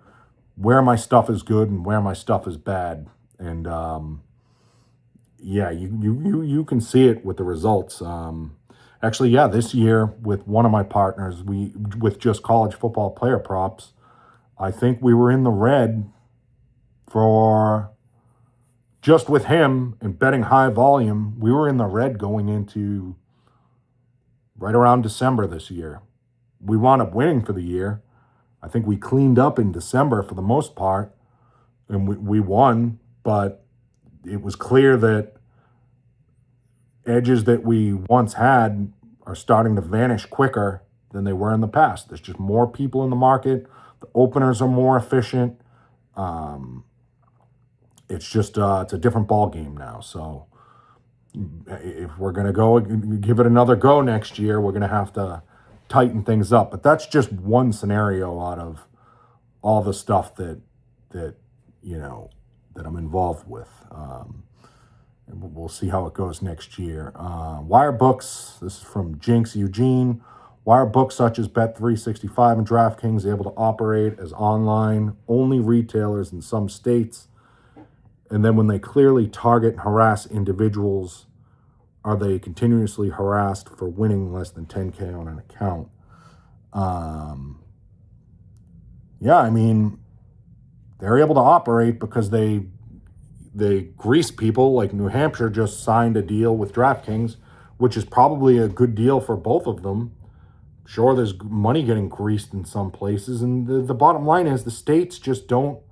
where my stuff is good and where my stuff is bad. And you can see it with the results. Actually, this year with one of my partners, with just college football player props, I think we were in the red for just with him and betting high volume. We were in the red going into right around December this year. We wound up winning for the year. I think we cleaned up in December for the most part, and we won, but it was clear that edges that we once had are starting to vanish quicker than they were in the past. There's just more people in the market. The openers are more efficient. It's just it's a different ball game now. So if we're going to go give it another go next year, we're going to have to tighten things up. But that's just one scenario out of all the stuff that I'm involved with. And we'll see how it goes next year. Wire books, this is from Jinx Eugene. Wire books such as Bet365 and DraftKings able to operate as online only retailers in some states. And then when they clearly target and harass individuals, are they continuously harassed for winning less than 10K on an account? They're able to operate because they grease people. Like New Hampshire just signed a deal with DraftKings, which is probably a good deal for both of them. Sure, there's money getting greased in some places, and the bottom line is the states don't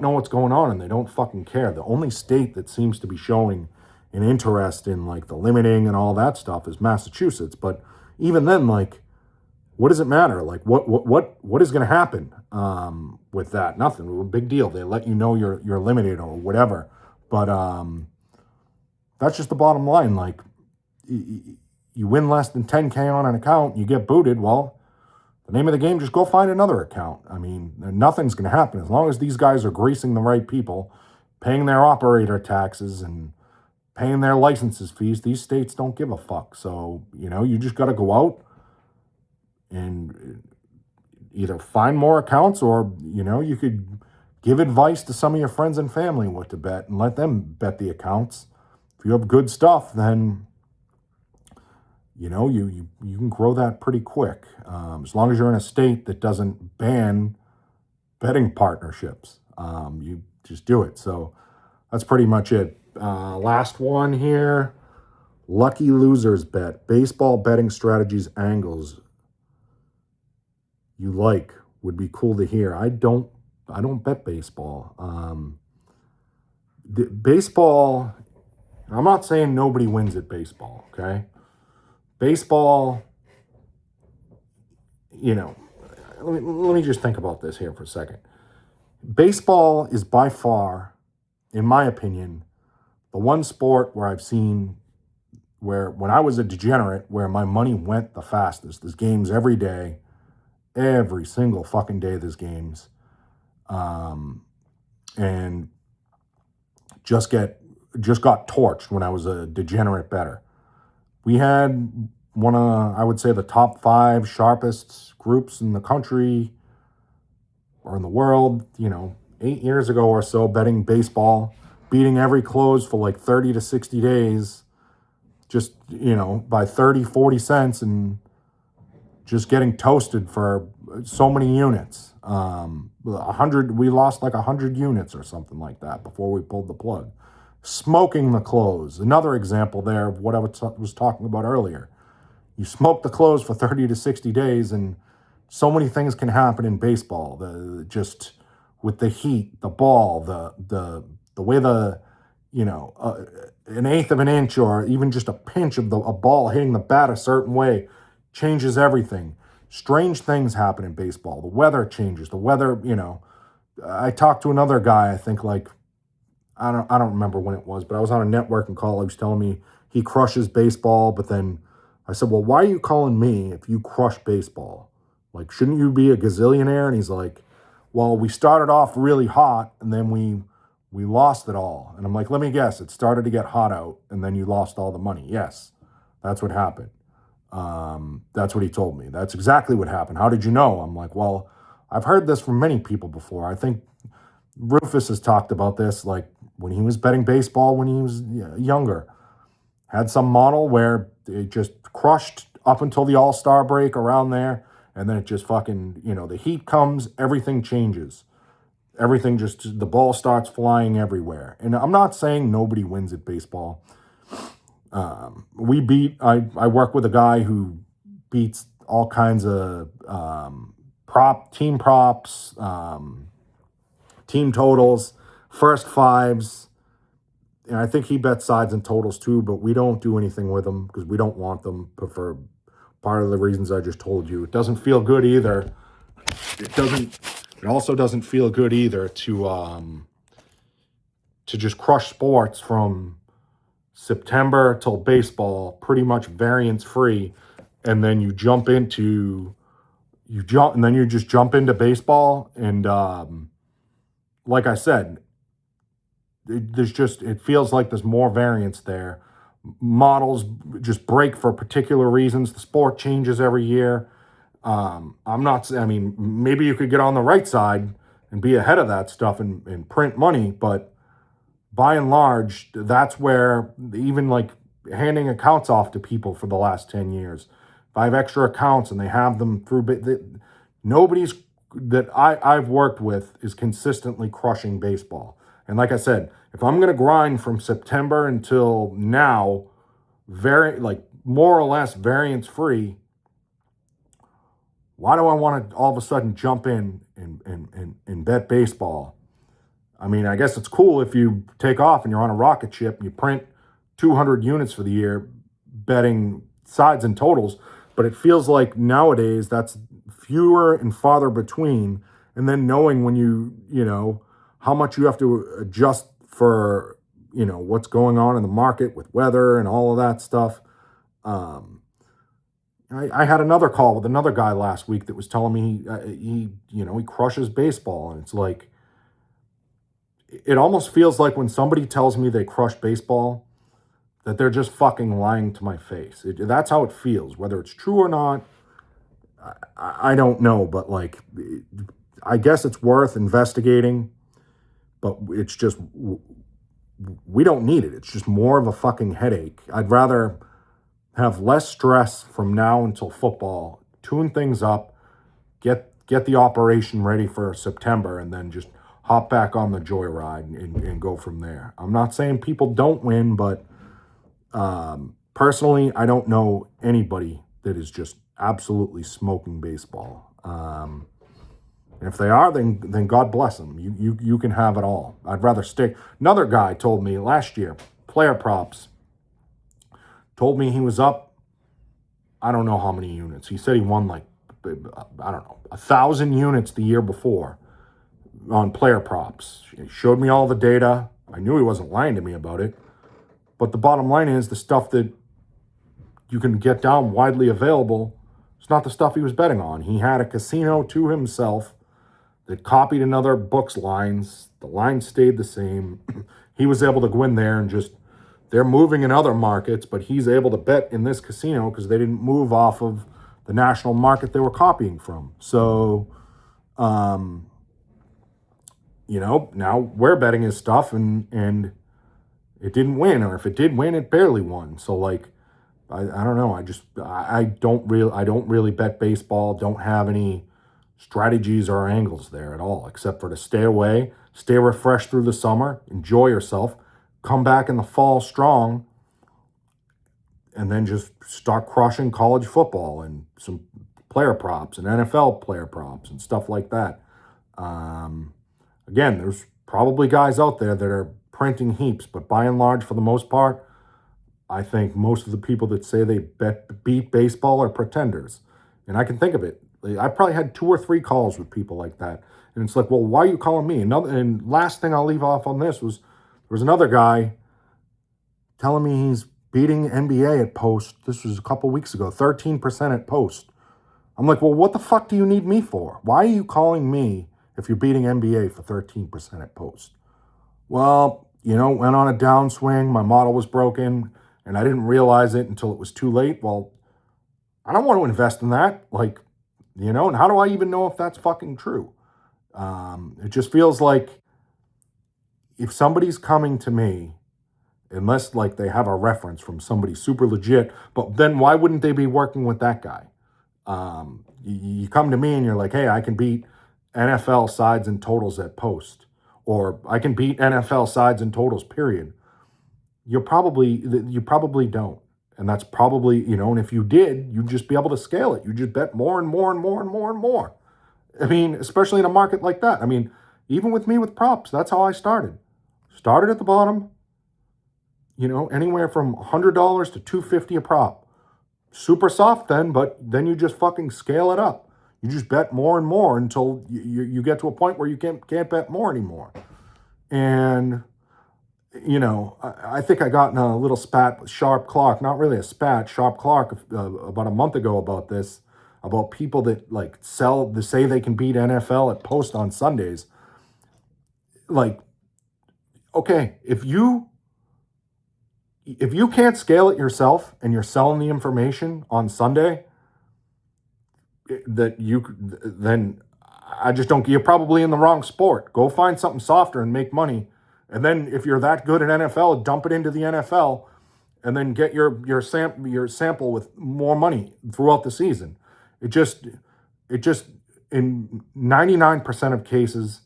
know what's going on, and they don't fucking care. The only state that seems to be showing an interest in like the limiting and all that stuff is Massachusetts. But even then, like, what does it matter? Like, what is going to happen with that? Nothing. Big deal. They let you know you're limited or whatever. But that's just the bottom line. Like, you win less than 10K on an account, you get booted. Well, the name of the game, just go find another account. I mean, nothing's going to happen as long as these guys are greasing the right people, paying their operator taxes and paying their licenses fees. These states don't give a fuck. So, you just got to go out and either find more accounts or, you could give advice to some of your friends and family what to bet and let them bet the accounts. If you have good stuff, then you can grow that pretty quick, as long as you're in a state that doesn't ban betting partnerships. You just do it. So that's pretty much it. Last one here. Lucky losers bet. Baseball betting strategies angles you like would be cool to hear. I don't bet baseball. Baseball, I'm not saying nobody wins at baseball, okay? Baseball, let me just think about this here for a second. Baseball is by far, in my opinion, the one sport where I've seen where, when I was a degenerate, where my money went the fastest. There's games every day, every single fucking day there's games. And just got torched when I was a degenerate bettor. We had one of, I would say, the top 5 sharpest groups in the country or in the world, 8 years ago or so, betting baseball, beating every close for like 30 to 60 days, just, by 30, 40 cents and just getting toasted for so many units. 100, we lost like 100 units or something like that before we pulled the plug. Smoking the close. Another example there of what I was talking about earlier. You smoke the close for 30 to 60 days, and so many things can happen in baseball. Just with the heat, the ball, the way an eighth of an inch or even just a pinch of a ball hitting the bat a certain way changes everything. Strange things happen in baseball. The weather changes. The weather, I talked to another guy, I think like, I don't remember when it was, but I was on a networking call. He was telling me he crushes baseball, but then I said, well, why are you calling me if you crush baseball? Like, shouldn't you be a gazillionaire? And he's like, well, we started off really hot and then we lost it all. And I'm like, let me guess, it started to get hot out and then you lost all the money. Yes, that's what happened. That's what he told me. That's exactly what happened. How did you know? I'm like, well, I've heard this from many people before. I think Rufus has talked about this, like when he was betting baseball when he was younger. Had some model where it just crushed up until the All-Star break around there, and then it just fucking, the heat comes, everything changes. Everything just, the ball starts flying everywhere. And I'm not saying nobody wins at baseball. I work with a guy who beats all kinds of team props, team totals, first fives. And I think he bets sides and totals too, but we don't do anything with them because we don't want them for part of the reasons I just told you. It doesn't feel good either. It also doesn't feel good either to just crush sports from September till baseball, pretty much variance free, and then you jump into baseball, and like I said, it feels like there's more variance there. Models just break for particular reasons. The sport changes every year. Maybe you could get on the right side and be ahead of that stuff and print money, but by and large, that's where even like handing accounts off to people for the last 10 years. If I have extra accounts and they have them through, nobody's that I've worked with is consistently crushing baseball. And like I said, if I'm going to grind from September until now, more or less variance free, why do I want to all of a sudden jump in and bet baseball? I mean, I guess it's cool if you take off and you're on a rocket ship and you print 200 units for the year betting sides and totals, but it feels like nowadays that's fewer and farther between. And then knowing when how much you have to adjust for, what's going on in the market with weather and all of that stuff. I had another call with another guy last week that was telling me he crushes baseball, and it's like, it almost feels like when somebody tells me they crush baseball, that they're just fucking lying to my face. That's how it feels. Whether it's true or not, I don't know. But like, I guess it's worth investigating. But it's just, we don't need it. It's just more of a fucking headache. I'd rather have less stress from now until football, tune things up, get the operation ready for September, and then just hop back on the joyride and go from there. I'm not saying people don't win, but personally, I don't know anybody that is just absolutely smoking baseball. If they are, then God bless them. You can have it all. I'd rather stick. Another guy told me last year, player props, told me he was up, I don't know how many units. He said he won like, I don't know, 1,000 units the year before on player props. He showed me all the data. I knew he wasn't lying to me about it. But the bottom line is, the stuff that you can get down widely available, it's not the stuff he was betting on. He had a casino to himself that copied another book's lines. The lines stayed the same. He was able to go in there and just, they're moving in other markets, but he's able to bet in this casino because they didn't move off of the national market they were copying from. So, now we're betting his stuff and it didn't win, or if it did win, it barely won. So like, I don't know. I don't really bet baseball. Don't have any strategies or angles there at all, except for to stay away, stay refreshed through the summer, enjoy yourself, come back in the fall strong, and then just start crushing college football and some player props and NFL player props and stuff like that. Again, there's probably guys out there that are printing heaps, but by and large, for the most part, I think most of the people that say they beat baseball are pretenders. And I can think of it. I probably had 2 or 3 calls with people like that. And it's like, well, why are you calling me? And last thing I'll leave off on this was, there was another guy telling me he's beating NBA at post. This was a couple weeks ago, 13% at post. I'm like, well, what the fuck do you need me for? Why are you calling me if you're beating NBA for 13% at post? Well, went on a downswing. My model was broken, and I didn't realize it until it was too late. Well, I don't want to invest in that. Like, and how do I even know if that's fucking true? It just feels like if somebody's coming to me, unless like they have a reference from somebody super legit, but then why wouldn't they be working with that guy? You come to me and you're like, hey, I can beat NFL sides and totals at post, or I can beat NFL sides and totals, period. You probably don't. And that's probably, and if you did, you'd just be able to scale it. You just bet more and more and more and more and more. I mean, especially in a market like that. I mean, even with me with props, that's how I started. Started at the bottom, anywhere from $100 to $250 a prop. Super soft then, but then you just fucking scale it up. You just bet more and more until you get to a point where you can't bet more anymore. And I think I got in a little spat with Sharp Clark, not really a spat, Sharp Clark, about a month ago about this, about people that like say they can beat NFL at post on Sundays. Like, okay, if you can't scale it yourself and you're selling the information on Sunday, then I just don't, you're probably in the wrong sport. Go find something softer and make money. And then if you're that good at NFL, dump it into the NFL and then get your sample with more money throughout the season. It just in 99% of cases,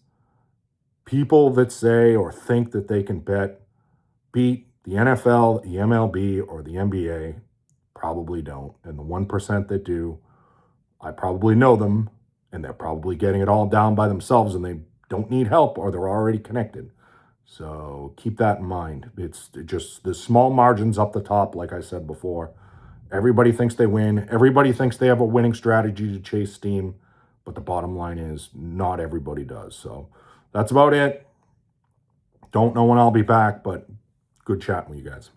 people that say or think that they can beat the NFL, the MLB, or the NBA probably don't. And the 1% that do, I probably know them, and they're probably getting it all down by themselves, and they don't need help, or they're already connected. So keep that in mind. It's just the small margins up the top, like I said before. Everybody thinks they win. Everybody thinks they have a winning strategy to chase steam, but the bottom line is not everybody does. So that's about it. Don't know when I'll be back, but good chatting with you guys.